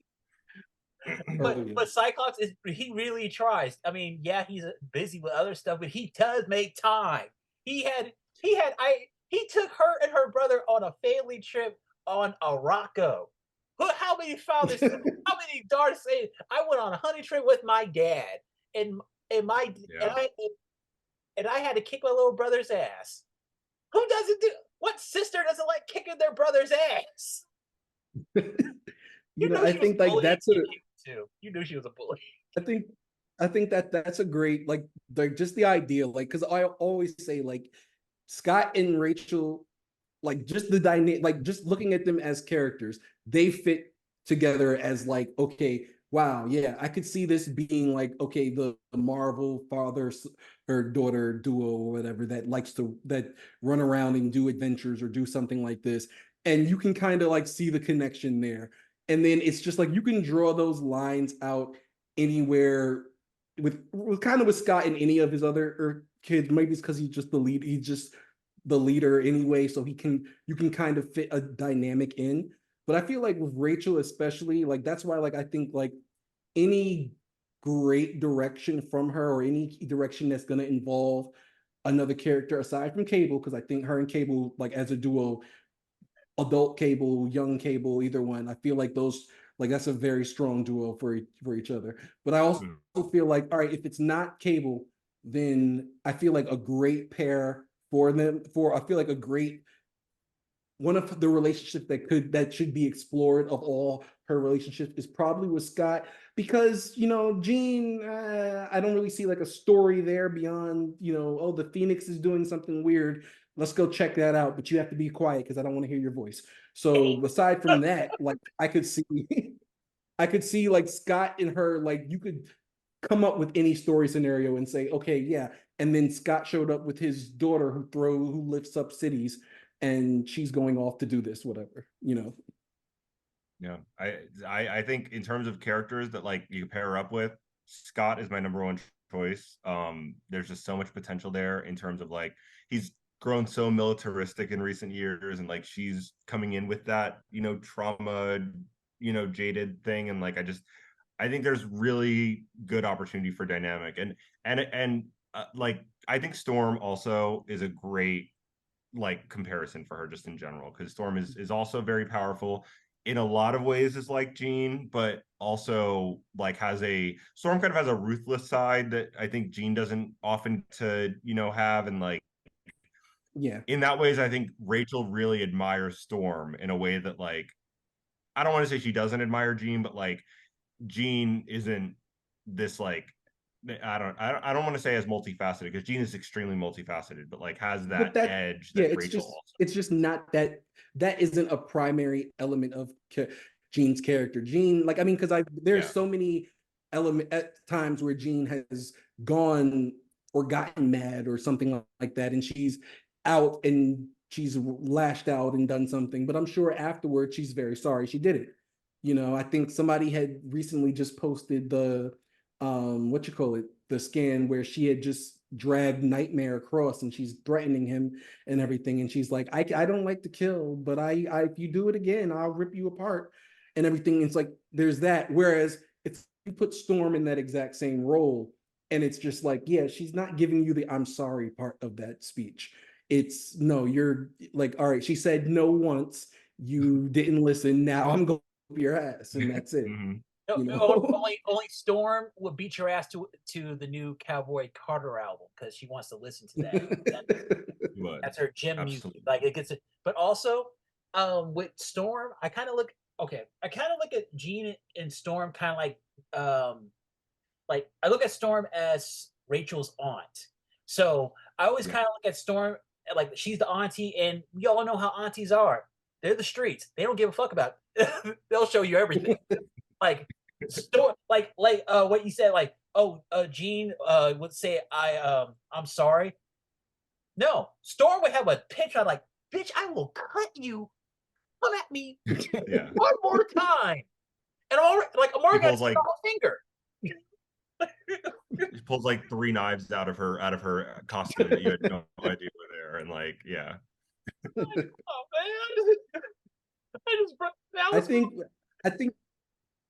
But Cyclops he really tries. I mean, yeah, he's busy with other stuff, but he does make time. He took her and her brother on a family trip on Morocco. How many fathers? How many daughters say I went on a honey trip with my dad, and my Yeah. and I had to kick my little brother's ass. Who doesn't do? What sister doesn't like kicking their brother's ass? I think like that's too. You knew she was a bully. I think that that's a great like just the idea, like, because I always say like Scott and Rachel, like just the dynamic, like just looking at them as characters, they fit together as like, okay, wow, yeah, I could see this being like, okay, the Marvel father or daughter duo or whatever that likes to that run around and do adventures or do something like this, and you can kind of like see the connection there. And then it's just like you can draw those lines out anywhere with kind of with Scott and any of his other kids. Maybe it's because he's just the lead. He's just the leader anyway, so you can kind of fit a dynamic in. But I feel like with Rachel especially, like that's why like I think like any great direction from her or any direction that's going to involve another character aside from Cable, because I think her and Cable, like as a duo, adult Cable, young Cable, either one, I feel like those, like that's a very strong duo for each other. But I also feel like, all right, if it's not Cable, then I feel like a great pair for them, I feel like a great one of the relationships that should be explored of all her relationships is probably with Scott, because Jean, I don't really see like a story there beyond oh, the Phoenix is doing something weird, let's go check that out, but you have to be quiet because I don't want to hear your voice. So aside from that, like I could see like Scott and her, like you could come up with any story scenario and say, okay, yeah, and then Scott showed up with his daughter who lifts up cities, and she's going off to do this, whatever. Yeah, I think in terms of characters that like you pair her up with, Scott is my number one choice. There's just so much potential there in terms of like he's grown so militaristic in recent years, and like she's coming in with that trauma, jaded thing, and like I think there's really good opportunity for dynamic, and like I think Storm also is a great like comparison for her just in general, because Storm is also very powerful in a lot of ways, is like Jean, but also like Storm kind of has a ruthless side that I think Jean doesn't often to have, and like Yeah. in that ways I think Rachel really admires Storm in a way that like I don't want to say she doesn't admire Jean, but like Jean isn't this like I don't want to say as multifaceted, because Jean is extremely multifaceted, but like has But that that, edge yeah, that Rachel also. it's just not that isn't a primary element of Jean's character. Jean, like, I mean, because there's so many element at times where Jean has gone or gotten mad or something like that, and she's out and she's lashed out and done something, but I'm sure afterwards she's very sorry she did it. I think somebody had recently just posted the what you call it, the scan where she had just dragged Nightmare across and she's threatening him and everything, and she's like, I don't like to kill, but I if you do it again, I'll rip you apart and everything. It's like there's that. Whereas it's you put Storm in that exact same role, and it's just like, yeah, she's not giving you the I'm sorry part of that speech. It's no, you're like, all right, she said no once, you didn't listen, now I'm going to whip your ass, and that's it. Mm-hmm. Only Storm would beat your ass to the new Cowboy Carter album because she wants to listen to that. That's her gym music. Like it gets it. But also, with Storm, I kind of look at Jean and Storm kind of like I look at Storm as Rachel's aunt. So I always kind of look at Storm like she's the auntie, and we all know how aunties are. They're the streets. They don't give a fuck about it. They'll show you everything. Like Storm, like what you said, like Jean would say I'm sorry. No, Storm would have a pitch on like, bitch, I will cut you. Come at me one more time, and Amara got like, a finger. She pulls like 3 knives out of her costume that you had no idea were there, and like, yeah. Oh man, I think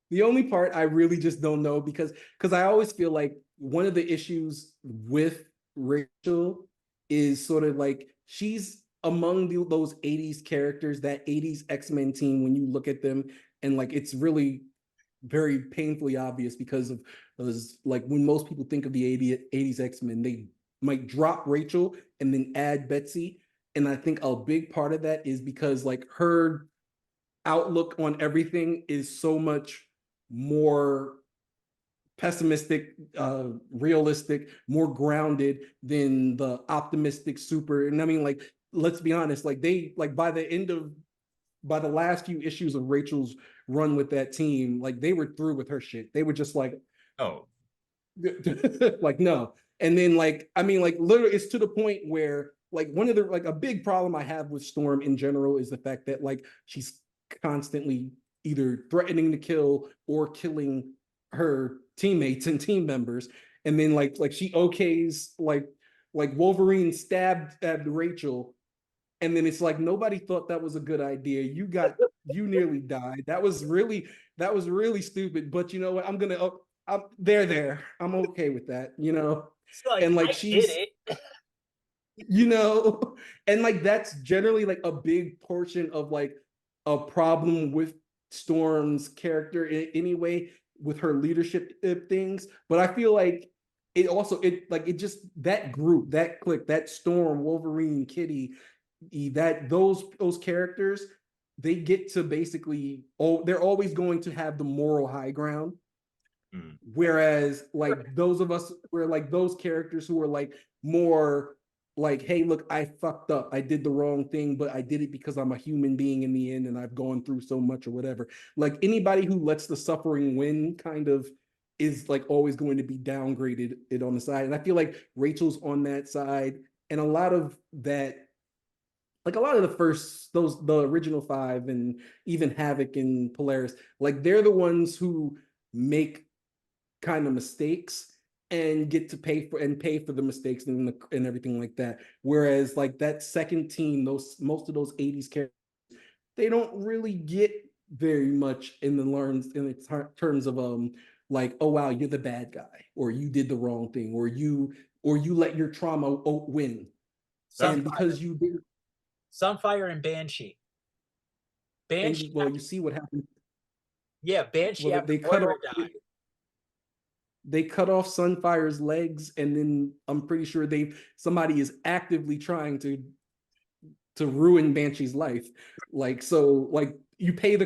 the only part I really just don't know, because I always feel like one of the issues with Rachel is sort of like she's among those 80s characters, that 80s X-Men team, when you look at them, and like it's really very painfully obvious because of like when most people think of the 80s X-Men, they might drop Rachel and then add Betsy. And I think a big part of that is because like her outlook on everything is so much more pessimistic, realistic, more grounded than the optimistic super. And I mean, like, let's be honest, like by the last few issues of Rachel's run with that team, like they were through with her shit. They were just like, oh, like, no. And then like, I mean, like literally it's to the point where like one of the, like a big problem I have with Storm in general is the fact that like she's constantly either threatening to kill or killing her teammates and team members. And then like she okays like Wolverine stabbed Rachel, and then it's like nobody thought that was a good idea. You nearly died. That was really stupid. But you know what? I'm there. I'm okay with that. like, and like I she's did it. And like that's generally like a big portion of like a problem with Storm's character anyway, with her leadership things. But I feel like it just, that group, that clique, that Storm, Wolverine, Kitty, that those characters, they get to basically, they're always going to have the moral high ground. Whereas like those of us were like those characters who are like more like, hey, look, I fucked up. I did the wrong thing, but I did it because I'm a human being in the end and I've gone through so much or whatever. Like anybody who lets the suffering win kind of is like always going to be downgraded it on the side. And I feel like Rachel's on that side. And a lot of that, like a lot of the original 5 and even Havoc and Polaris, like they're the ones who make kind of mistakes and get to pay for the mistakes and everything like that. Whereas like that second team, most of those 80s characters, they don't really get very much in the terms of like, oh wow, you're the bad guy, or you did the wrong thing, or you let your trauma win. And because you did, Sunfire and Banshee. Banshee. Well, you see what happened. Yeah, Banshee. Well, After Moira died. They cut off Sunfire's legs, and then I'm pretty sure somebody is actively trying to ruin Banshee's life. Like, so, like, you pay you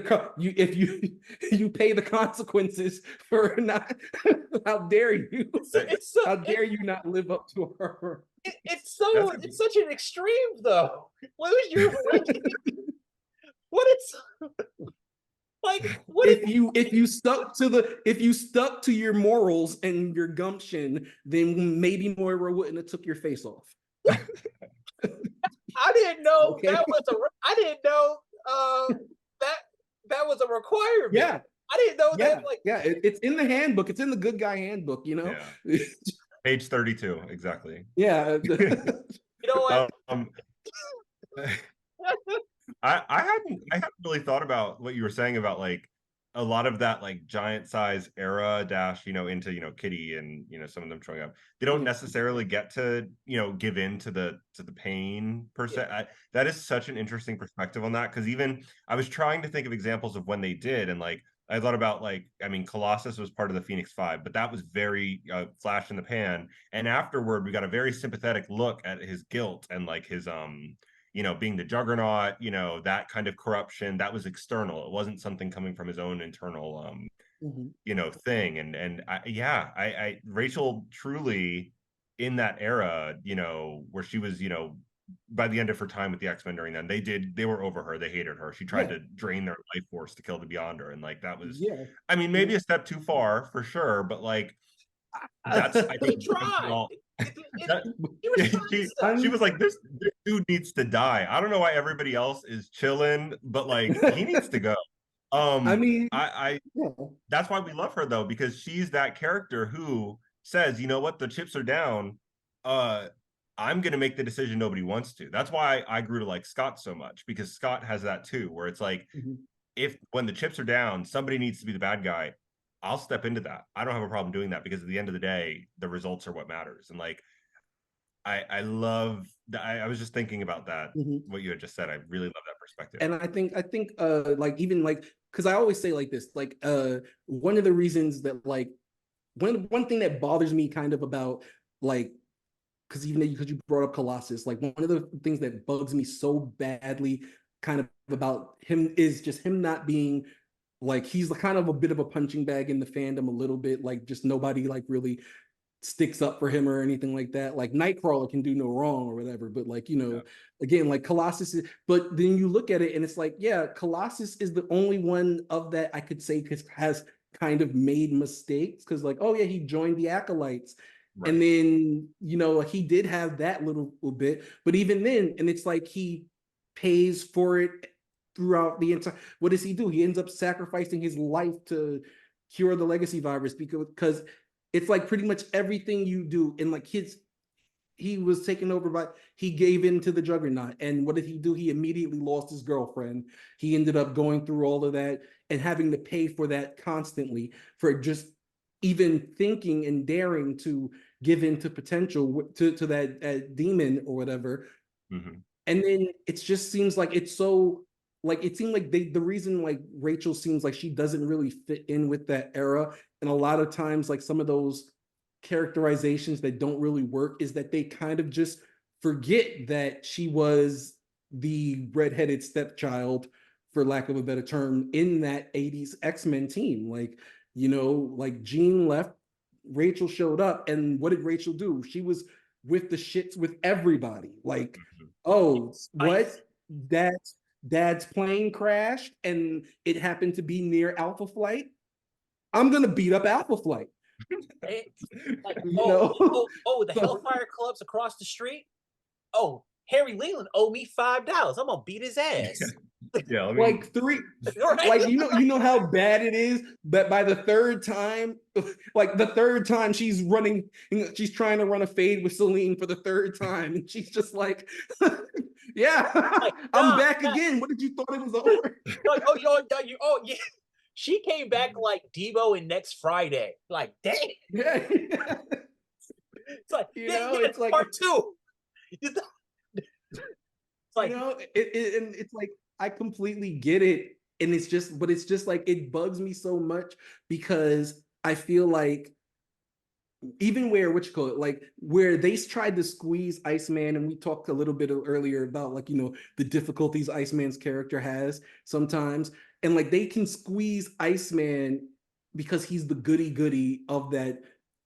pay the consequences for not. How dare you? How dare you not live up to her? It's such an extreme though. What is your what it's like? What if you stuck to your morals and your gumption, then maybe Moira wouldn't have took your face off. I didn't know okay. I didn't know that was a requirement. Yeah. I didn't know that. Like, it's in the handbook. It's in the good guy handbook. You know, page 32 exactly. Yeah. You know what? I hadn't really thought about what you were saying about like a lot of that like giant size era dash, into, Kitty and, some of them showing up. They don't necessarily get to, give in to the pain per se. That is such an interesting perspective on that. Cause even I was trying to think of examples of when they did. And like, I thought about like, I mean, Colossus was part of the Phoenix Five, but that was very flash in the pan. And afterward, we got a very sympathetic look at his guilt and like his, being the Juggernaut, that kind of corruption that was external. It wasn't something coming from his own internal, thing. And I Rachel truly in that era, where she was, by the end of her time with the X-Men during then, they were over her. They hated her. She tried to drain their life force to kill the Beyonder. And like, that was, I mean, maybe a step too far for sure, but like, that's, I think, she was like, this dude needs to die. I don't know why everybody else is chilling, but like, he needs to go. I mean, that's why we love her though, because she's that character who says, you know what, the chips are down. I'm going to make the decision nobody wants to. That's why I grew to like Scott so much, because Scott has that too, where it's like, when the chips are down, somebody needs to be the bad guy. I'll step into that. I don't have a problem doing that, because at the end of the day, the results are what matters. And like, I love that. I was just thinking about that, what you had just said. I really love that perspective. And I think like, even like, because I always say like this, like one of the reasons that like one thing that bothers me kind of about like, because you brought up Colossus, like one of the things that bugs me so badly kind of about him is just him not being like, he's kind of a bit of a punching bag in the fandom a little bit, like just nobody like really sticks up for him or anything like that. Like Nightcrawler can do no wrong or whatever, but like, again, like Colossus is, but then you look at it and it's like, Colossus is the only one of that I could say has kind of made mistakes, because like, oh yeah, he joined the Acolytes. Right. And then, he did have that little bit, but even then, and it's like he pays for it throughout the entire. What does he do? He ends up sacrificing his life to cure the legacy virus, because it's like pretty much everything you do. And like he was taken over by, he gave in to the Juggernaut. And what did he do? He immediately lost his girlfriend. He ended up going through all of that and having to pay for that constantly, for just even thinking and daring to give in to potential to that demon or whatever. And then it just seems like it's so, like, it seemed like the reason like Rachel seems like she doesn't really fit in with that era. And a lot of times, like some of those characterizations that don't really work is that they kind of just forget that she was the redheaded stepchild, for lack of a better term, in that 80s X-Men team. Like, like Jean left, Rachel showed up, and what did Rachel do? She was with the shits with everybody. Like, oh, what? Dad's plane crashed and it happened to be near Alpha Flight. I'm gonna beat up Alpha Flight. Like, the Hellfire Club's across the street. Oh, Harry Leland owed me $5. I'm gonna beat his ass. Like three, right? Like you know how bad it is that by the third time, she's running, she's trying to run a fade with Celine for the third time, and she's just like, I'm back again. What did you thought it was over? Like, yeah. She came back like Devo in Next Friday. Like, dang. Yeah. It's like, it's like part two. It's like, and it's like I completely get it, and it's just, but it's just like it bugs me so much because I feel like even where what you call it, like where they tried to squeeze Iceman, and we talked a little bit earlier about like the difficulties Iceman's character has sometimes, and like they can squeeze Iceman because he's the goody goody of that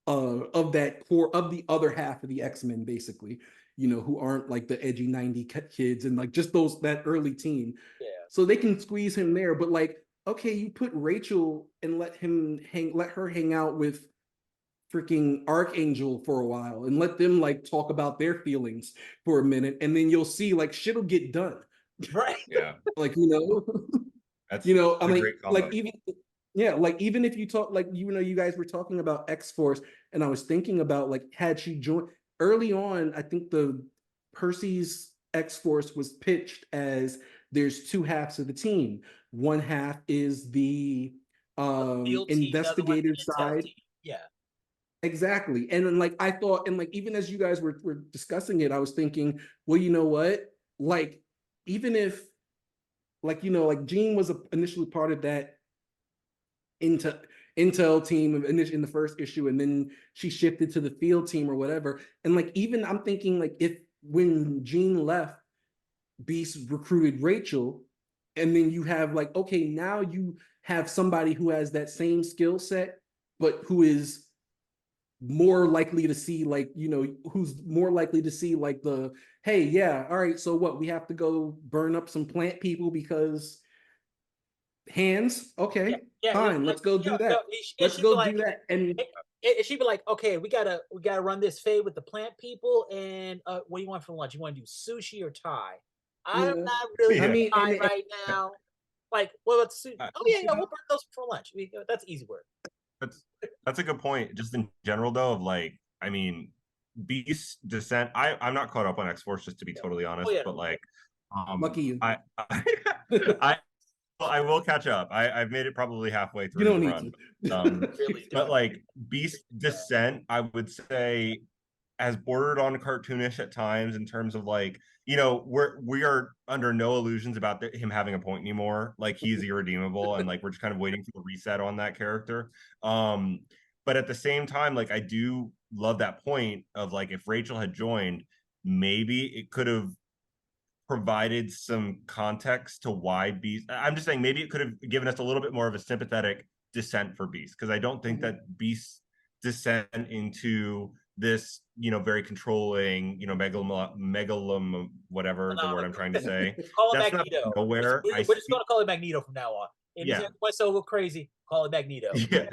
core of the other half of the X-Men, basically, who aren't like the edgy 90 kids and like just that early team. yeah, So they can squeeze him there, but like, okay, you put Rachel and let her hang out with freaking Archangel for a while and let them like talk about their feelings for a minute, and then you'll see like shit'll get done. right. Yeah, Like, that's I a mean, great combo. like even if you talk like you guys were talking about X-Force, and I was thinking about like had she joined early on, I think the Percy's X-Force was pitched as there's two halves of the team. One half is the Field team, the other one, investigative the intel side. team. Yeah, Exactly. And then like I thought, and like even as you guys were discussing it, I was thinking, well, you know what? Like, even if like like Jean was initially part of that intel intel team in the first issue, and then she shifted to the field team or whatever. And like even I'm thinking like if when Jean left, Beast recruited Rachel, and then you have like, okay, now you have somebody who has that same skill set, but who is more likely to see like who's more likely to see like the, hey, yeah, all right, so what, we have to go burn up some plant people because hands, yeah, okay, yeah. fine, let's go do that, let's She'd be go like, do that. And she'd be like, okay, we gotta run this fade with the plant people, and what do you want for lunch? You want to do sushi or Thai? I'm yeah, not really I Yeah. mean, Thai and right now. Like, what about sushi? Uh, Oh yeah, we'll burn those for lunch. That's easy work. That's that's a good point. Just in general, though, of like, I mean, Beast Descent. I'm not caught up on X Force, just to be totally Oh honest. yeah, But like, lucky you. I I will catch up. I've made it probably halfway You through the don't need run. to. really But don't. like Beast Descent, I would say has bordered on cartoonish at times in terms of like, we are under no illusions about him having a point anymore. Like he's irredeemable, and like we're just kind of waiting for the reset on that character. um but at the same time, like I do love that point of like if Rachel had joined, maybe it could have provided some context to why Beast. I'm just saying maybe it could have given us a little bit more of a sympathetic descent for Beast, because I don't think that Beast's descent into this, very controlling, whatever the word I'm trying to say. Call it That's not Magneto. nowhere. We're just gonna call it Magneto from now on. And Yeah, what's so crazy? Call it Magneto. yeah,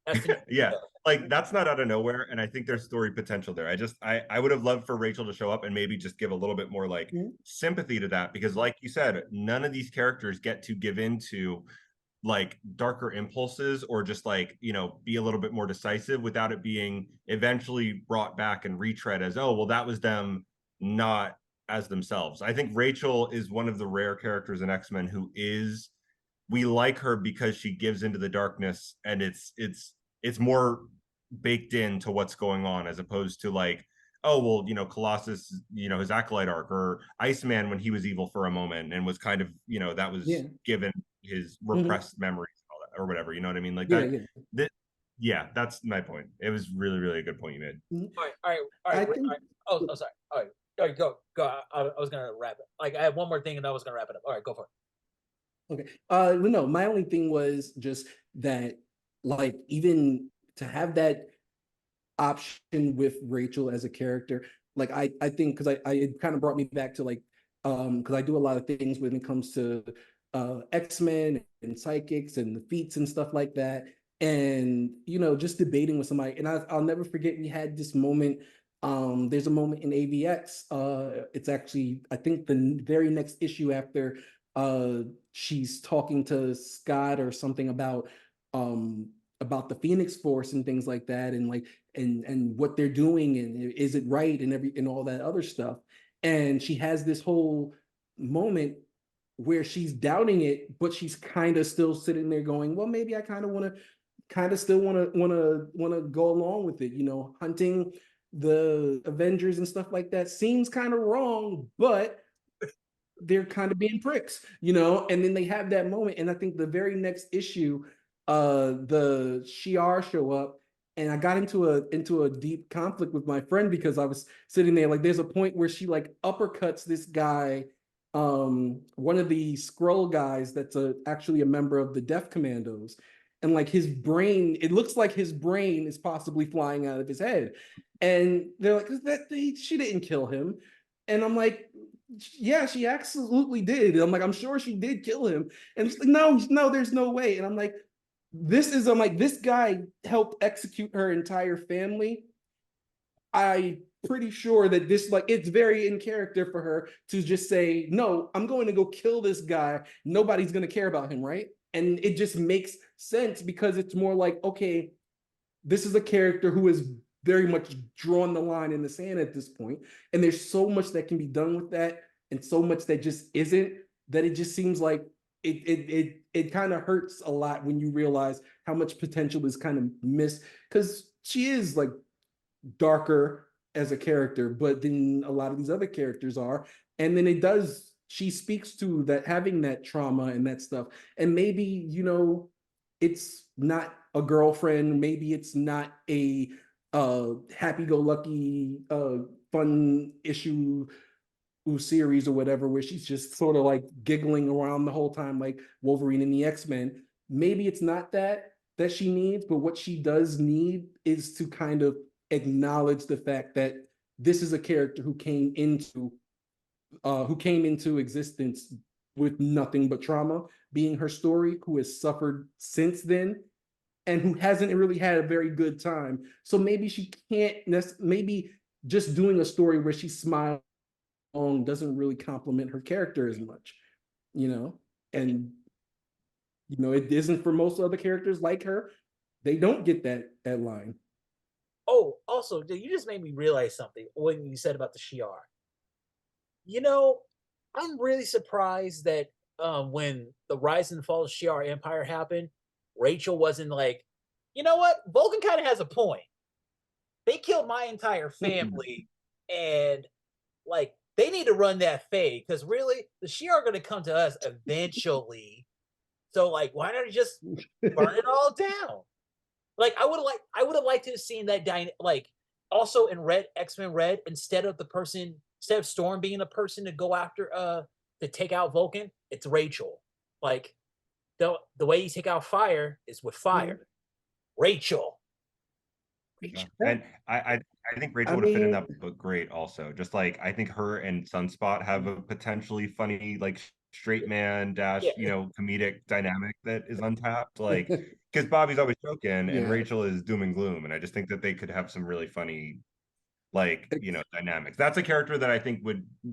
That's the yeah. Like that's not out of nowhere, and I think there's story potential there. I would have loved for Rachel to show up and maybe just give a little bit more like sympathy to that, because like you said, none of these characters get to give into like darker impulses or just like be a little bit more decisive without it being eventually brought back and retread as, oh well, that was them not as themselves. I think Rachel is one of the rare characters in X-Men who is, we like her because she gives into the darkness, and it's more baked into what's going on, as opposed to like, oh well, Colossus, his acolyte arc, or Iceman when he was evil for a moment and was kind of, that was Yeah. given his repressed memories and all that, or whatever, you know what I mean, like Yeah, that yeah, that's my point. It was really, really a good point you made. All right. I think. Oh, sorry. All right, go. I was gonna wrap it. Like I have one more thing, and I was gonna wrap it up. All right, go for it. Okay. No, my only thing was just that, like, even to have that option with Rachel as a character, like, I think because it kind of brought me back to like, because I do a lot of things when it comes to X-Men and psychics and the feats and stuff like that. And, just debating with somebody. And I'll never forget, we had this moment. There's a moment in AVX. It's actually, I think, the very next issue after she's talking to Scott or something about the Phoenix Force and things like that, and like and what they're doing, and is it right, and all that other stuff. And she has this whole moment where she's doubting it, but she's kind of still sitting there going, well, maybe I kind of want to, kind of still want to go along with it, hunting the Avengers and stuff like that seems kind of wrong, but they're kind of being pricks, you know? And then they have that moment. And I think the very next issue, the Shi'ar show up, and I got into a deep conflict with my friend because I was sitting there, like, there's a point where she like uppercuts this guy, one of the Skrull guys that's actually a member of the Death Commandos. And like his brain, it looks like his brain is possibly flying out of his head. And they're like, she didn't kill him. And I'm like, yeah, she absolutely did. And I'm like, I'm sure she did kill him. And it's like, no, there's no way. And I'm like, I'm like, this guy helped execute her entire family. I'm pretty sure that this, like, it's very in character for her to just say, no, I'm going to go kill this guy. Nobody's going to care about him, right? And it just makes sense because it's more like, okay, this is a character who is very much drawn the line in the sand at this point. And there's so much that can be done with that and so much that just isn't, that it just seems like it kind of hurts a lot when you realize how much potential is kind of missed, because she is like darker as a character, but then a lot of these other characters are. And then she speaks to that, having that trauma and that stuff. And maybe, you know, it's not a girlfriend, maybe it's not a happy-go-lucky fun issue series or whatever, where she's just sort of like giggling around the whole time like Wolverine and the X-Men. Maybe it's not that she needs, but what she does need is to kind of acknowledge the fact that this is a character who came into existence with nothing but trauma being her story, who has suffered since then, and who hasn't really had a very good time. So maybe she can't, maybe just doing a story where she smiles doesn't really compliment her character as much, you know? And, you know, it isn't for most other characters like her. They don't get that line. Oh, also, you just made me realize something when you said about the Shi'ar. You know, I'm really surprised that when the rise and fall of Shi'ar Empire happened, Rachel wasn't like, you know what? Vulcan kind of has a point. They killed my entire family, and like they need to run that fade because really the Shi'ar are going to come to us eventually. So like, why not just burn it all down? Like I would have liked to have seen that like also in X-Men Red, instead of Storm being a person to go after to take out Vulcan, it's Rachel. Like the way you take out fire is with fire. Rachel. Yeah. And I think Rachel would have fit in that book great also. Just like I think her and Sunspot have a potentially funny like straight man dash, you know, comedic dynamic that is untapped. Like because Bobby's always joking and Rachel is doom and gloom. And I just think that they could have some really funny like, you know, dynamics. That's a character that I think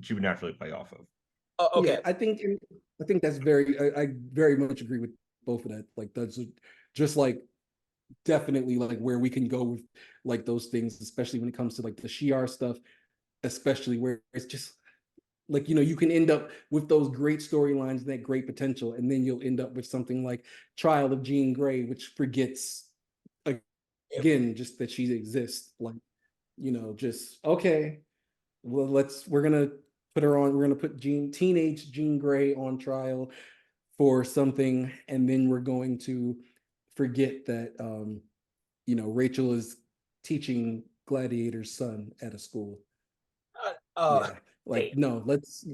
she would naturally play off of. Oh, okay. Yeah, I think that's I very much agree with both of that. Like that's just like definitely like where we can go with like those things, especially when it comes to like the Shi'ar stuff, especially where it's just like, you know, you can end up with those great storylines and that great potential, and then you'll end up with something like Trial of Jean Grey, which forgets again just that she exists. Like, you know, just okay, well, we're gonna put teenage Jean Grey on trial for something, and then we're going to forget that you know, Rachel is teaching Gladiator's son at a school. Yeah, like no, let's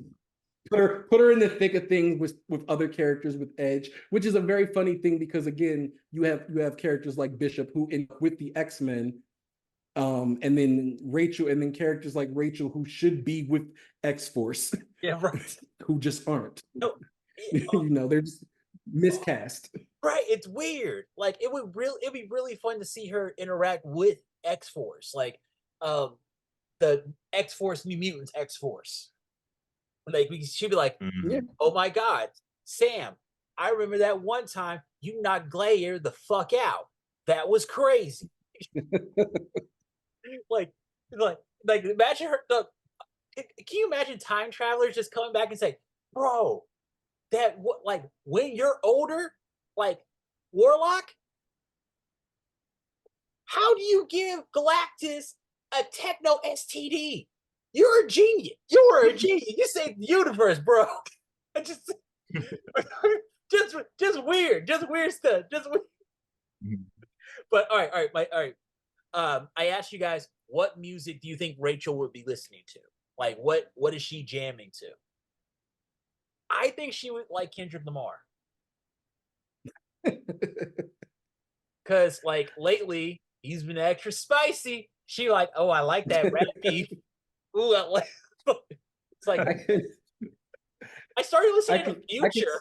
put her in the thick of things with other characters with Edge, which is a very funny thing because again, you have characters like Bishop who end up with the X-Men, and then Rachel, and then characters like Rachel who should be with X-Force, yeah, right, who just aren't. No, you know, they're just miscast. Right, it's weird. Like it'd be really fun to see her interact with X-Force, like the X-Force New Mutants X-Force. Like she'd be like, oh my god, Sam, I remember that one time you knocked Gladiator the fuck out. That was crazy. like imagine her. Can you imagine time travelers just coming back and say, bro, that what, like when you're older, like Warlock, how do you give Galactus a techno STD. You're a genius. You are a genius. You saved the universe, bro. I just, just weird stuff. Just weird. But all right. I asked you guys, what music do you think Rachel would be listening to? Like, what is she jamming to? I think she would like Kendrick Lamar. Because, like, lately, he's been extra spicy. She like, oh, I like that rap beat. Ooh, I like. It's like I started listening to Future.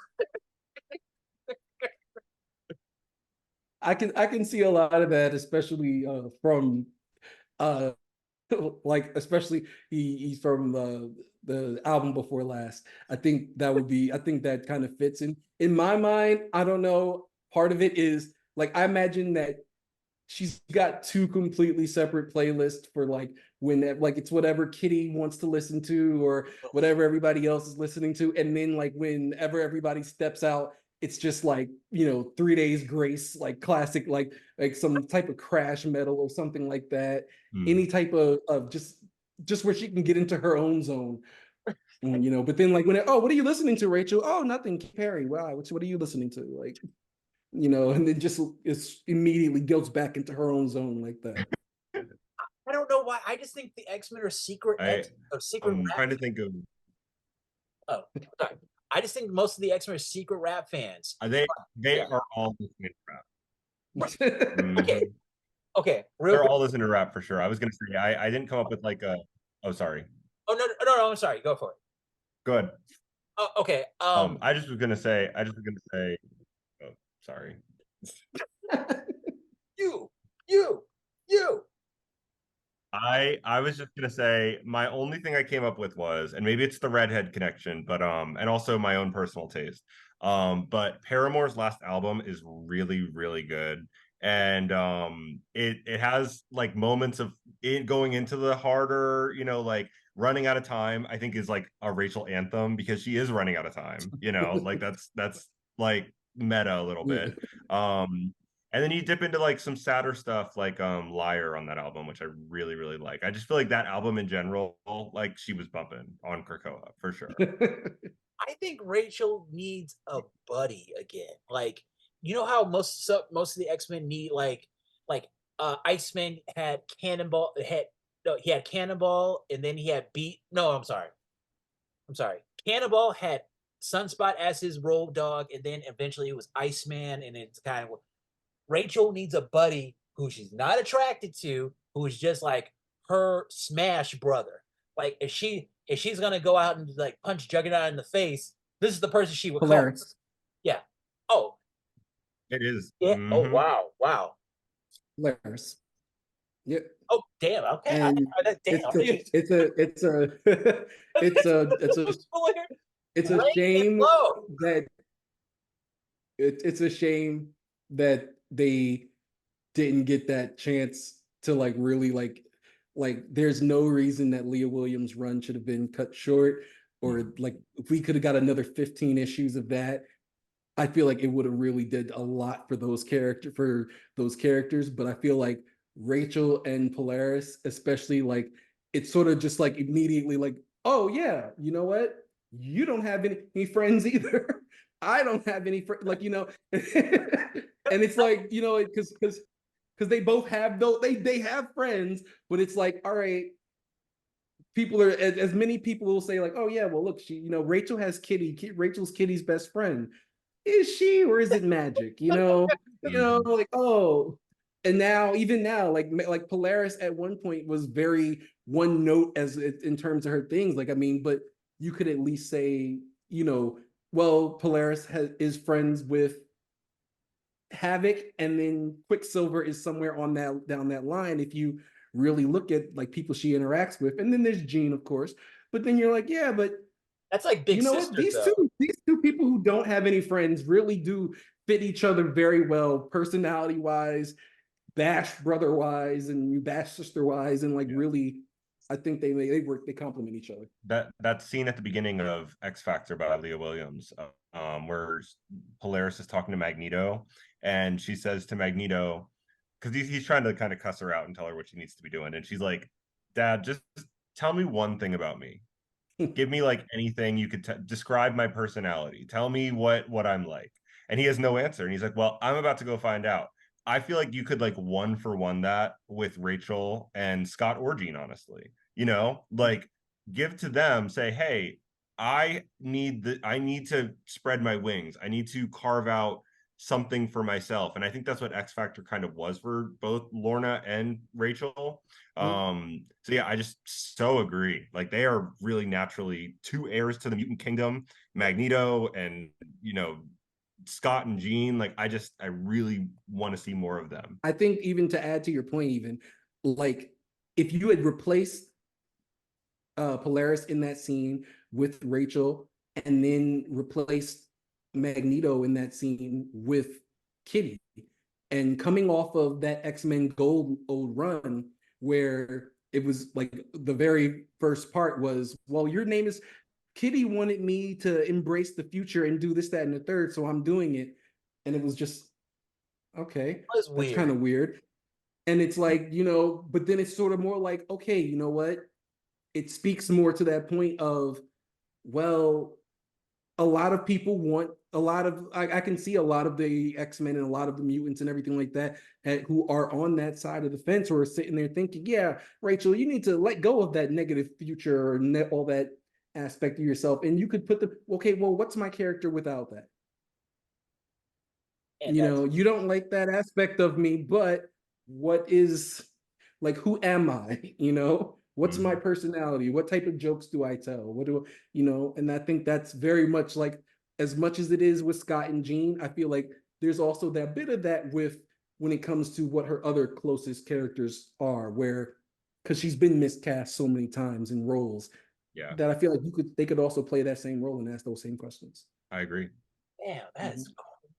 I can see a lot of that, especially from like especially he's from the album before last. I think that kind of fits in my mind. I don't know. Part of it is like I imagine that she's got two completely separate playlists for like when like it's whatever Kitty wants to listen to or whatever everybody else is listening to, and then like whenever everybody steps out, it's just like 3 Days Grace, like classic, like some type of crash metal or something like that. Any type of just where she can get into her own zone. But then like what are you listening to, Rachel? Oh, nothing, Perry. Wow, what are you listening to? Like, and then just it's immediately goes back into her own zone like that. I don't know why. I just think the X-Men are secret. I'm trying to think of. Oh, sorry. I just think most of the X-Men are secret rap fans. They are all listening to rap. Okay. They're all listening to rap for sure. I was gonna say I didn't come up with like a. Oh, sorry. Oh no! I'm sorry. Go for it. Good. Oh, okay. I just was gonna say. Oh, sorry. You. I was just gonna say my only thing I came up with was, and maybe it's the redhead connection, but and also my own personal taste. But Paramore's last album is really, really good. And it has like moments of it going into the harder, like running out of time, I think is like a Rachel anthem because she is running out of time, like that's like meta a little bit. And then you dip into like some sadder stuff like Liar on that album, which I really, really like. I just feel like that album in general, like she was bumping on Krakoa for sure. I think Rachel needs a buddy again. Like, you know how most of the X-Men need like Iceman had Cannonball he had Cannonball and then he had I'm sorry. Cannonball had Sunspot as his road dog and then eventually it was Iceman and it's kind of Rachel needs a buddy who she's not attracted to, who's just like her smash brother. Like if she's gonna go out and like punch Juggernaut in the face, this is the person she would call. Yeah. Oh. It is. Yeah. Mm-hmm. Oh wow. Polaris. Yeah. Oh damn. Okay. And it's a shame that it's a shame that they didn't get that chance to like really like there's no reason that Leah Williams' run should have been cut short, or like if we could have got another 15 issues of that, I feel like it would have really did a lot for those characters. But I feel like Rachel and Polaris, especially, like it's sort of just like immediately like, oh yeah, you know what? You don't have any friends either. I don't have any friends, like, and it's like, because they both have they have friends, but it's like, all right, people are as many people will say like, oh yeah, well look, she, Rachel has Kitty. Rachel's Kitty's best friend. Is she, or is it Magic? Like, oh, and even now, like Polaris at one point was very one note as in terms of her things. Like, I mean, but you could at least say, well, Polaris is friends with Havoc, and then Quicksilver is somewhere on down that line. If you really look at like people she interacts with, and then there's Jean, of course. But then you're like, yeah, but that's like big sister. These two people who don't have any friends really do fit each other very well, personality wise, Bash brother wise, and Bash sister wise, and like really, I think they work, they complement each other. That scene at the beginning of X Factor by Leah Williams, where Polaris is talking to Magneto, and she says to Magneto, because he's trying to kind of cuss her out and tell her what she needs to be doing, and she's like, Dad, just tell me one thing about me. Give me like anything you could describe my personality. Tell me what I'm like. And he has no answer. And he's like, well, I'm about to go find out. I feel like you could like one for one that with Rachel and Scott or Jean, honestly. Like give to them, say, hey, I need to spread my wings. I need to carve out something for myself. And I think that's what X Factor kind of was for both Lorna and Rachel. So yeah, I just so agree. Like they are really naturally two heirs to the mutant kingdom, Magneto and Scott and Jean. Like I really want to see more of them. I think even to add to your point, even like if you had replaced Polaris in that scene with Rachel and then replaced Magneto in that scene with Kitty, and coming off of that X-Men Gold old run where it was like the very first part was, well, your name is Kitty wanted me to embrace the future and do this, that, and the third, so I'm doing it. And it was just, okay, that's kind of weird. And it's like, but then it's sort of more like, okay, you know what? It speaks more to that point of, well, a lot of people want a lot of, I can see a lot of the X-Men and a lot of the mutants and everything like that who are on that side of the fence or are sitting there thinking, yeah, Rachel, you need to let go of that negative future or all that aspect of yourself. And you could put okay, well, what's my character without that? And you don't like that aspect of me, but what is, like, who am I? What's my personality? What type of jokes do I tell? What do and I think that's very much like, as much as it is with Scott and Jean, I feel like there's also that bit of that with when it comes to what her other closest characters are, where because she's been miscast so many times in roles, that I feel like they could also play that same role and ask those same questions. I agree. Damn, that's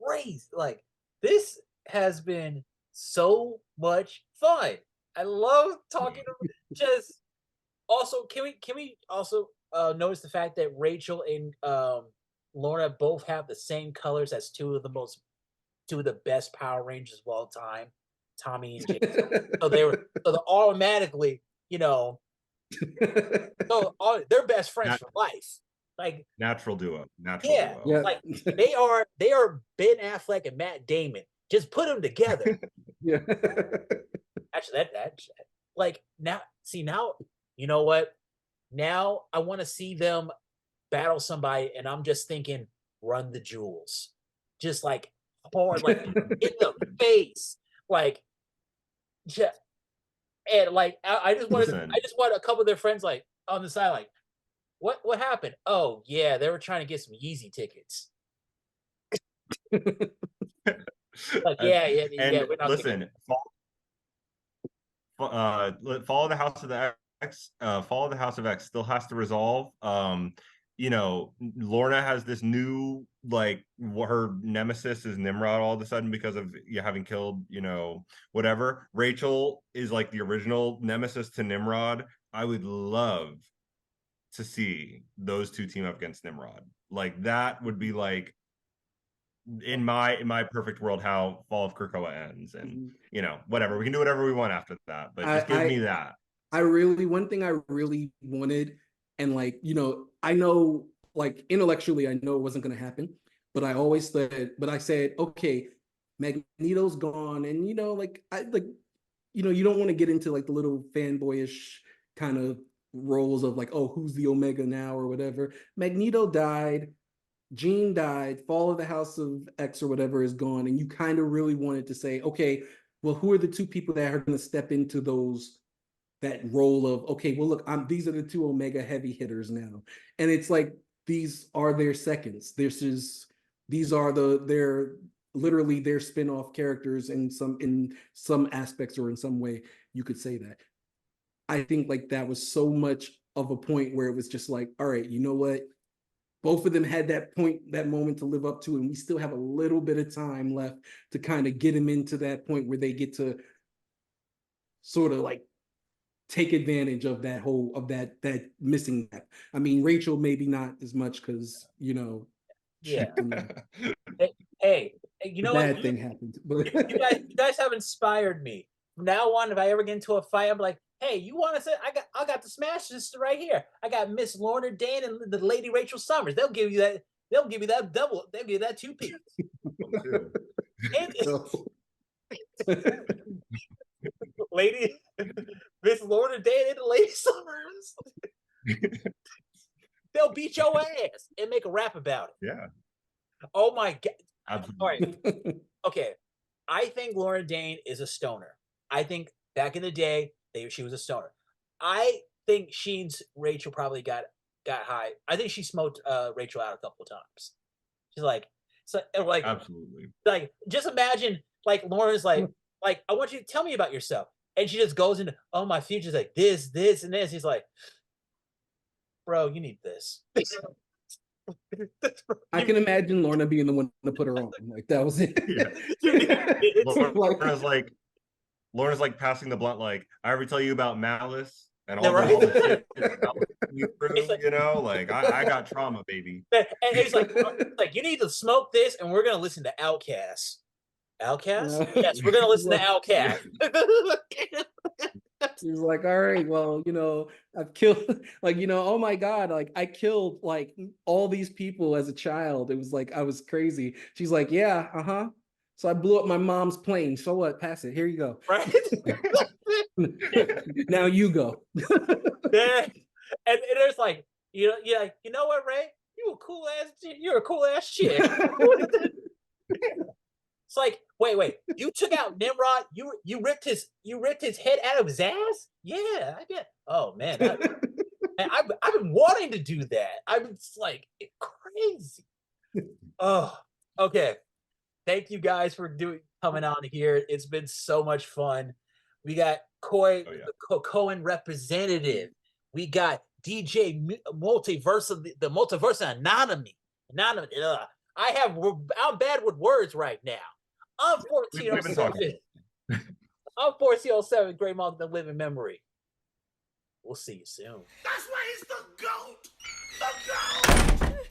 crazy. Like, this has been so much fun. I love talking to just also can we also notice the fact that Rachel and Lorna both have the same colors as two of the best Power Rangers of all time, Tommy and Jason. So they're automatically, so they're best friends for life. Like natural duo. Yeah. Like they are Ben Affleck and Matt Damon. Just put them together. Yeah. Actually, that like now, you know what? Now I want to see them battle somebody, and I'm just thinking, run the jewels, just like hard, like in the face, like, and like I just want a couple of their friends like on the side, like, what happened? Oh yeah, they were trying to get some Yeezy tickets. Like yeah. We're not listen, follow the House of the X. Follow the House of X still has to resolve. Lorna has this new, like, her nemesis is Nimrod all of a sudden because of having killed, whatever. Rachel is like the original nemesis to Nimrod. I would love to see those two team up against Nimrod. Like that would be like in my perfect world how Fall of Krakoa ends, and whatever, we can do whatever we want after that, but just give me that. One thing I really wanted, and like I know, like, intellectually I know it wasn't going to happen, but I said, okay, Magneto's gone, and like you don't want to get into like the little fanboyish kind of roles of like, oh, who's the Omega now or whatever. Magneto died, Jean died, Fall of the House of X or whatever is gone, and you kind of really wanted to say, okay, well, who are the two people that are going to step into that role of, okay, well, look, these are the two Omega heavy hitters now, and it's like these are their seconds. These are they're literally their spin-off characters in some aspects, or in some way you could say that. I think like that was so much of a point where it was just like, all right, you know what? Both of them had that moment to live up to, and we still have a little bit of time left to kind of get them into that point where they get to sort of like take advantage of that missing gap. I mean, Rachel maybe not as much because hey, you know what? Bad thing happened. You guys have inspired me. From now on, if I ever get into a fight, I'm like, Hey, you want to say I got the Smash Sister right here. I got Miss Lorna Dane and the Lady Rachel Summers. They'll give you that. They'll give you that double. They'll give you that 2 piece. Lady Miss Lorna Dane and the Lady Summers. They'll beat your ass and make a rap about it. Yeah. Oh my god. Absolutely. All right. Okay. I think Lorna Dane is a stoner. I think back in the day, she was a stoner. I think Sheen's Rachel probably got high. I think she smoked Rachel out a couple of times. She's like, so like Absolutely. Like, just imagine like Lauren's like, I want you to tell me about yourself. And she just goes into, oh, my future's like this, and this. He's like, bro, you need this. I can imagine Lorna being the one to put her on. Like that was it. Yeah. Lorna's like passing the blunt, like, I ever tell you about Malice and all the shit, like, you know, like I got trauma, baby. And he's like, you need to smoke this, and we're gonna listen to Outkast. Outkast? Yes, we're gonna listen to Outkast. He's like, all right, well, you know, I've killed, like, you know, oh my god, like I killed like all these people as a child. It was like I was crazy. She's like, yeah, so I blew up my mom's plane. So what? Pass it. Here you go. Right. Now you go. and there's like, you know what, Ray? You're a cool ass chick. It's like, wait, you took out Nimrod, you ripped his head out of his ass? Yeah, I bet. Oh man, I've been wanting to do that. I'm like crazy. Oh, okay. Thank you guys for coming on here. It's been so much fun. We got Cohen representative. We got DJ Multiverse, the Multiverse Anonymous. I'm bad with words right now. I'm 1407. I'm 1407, Great Monk, the living memory. We'll see you soon. That's why he's the GOAT. The GOAT.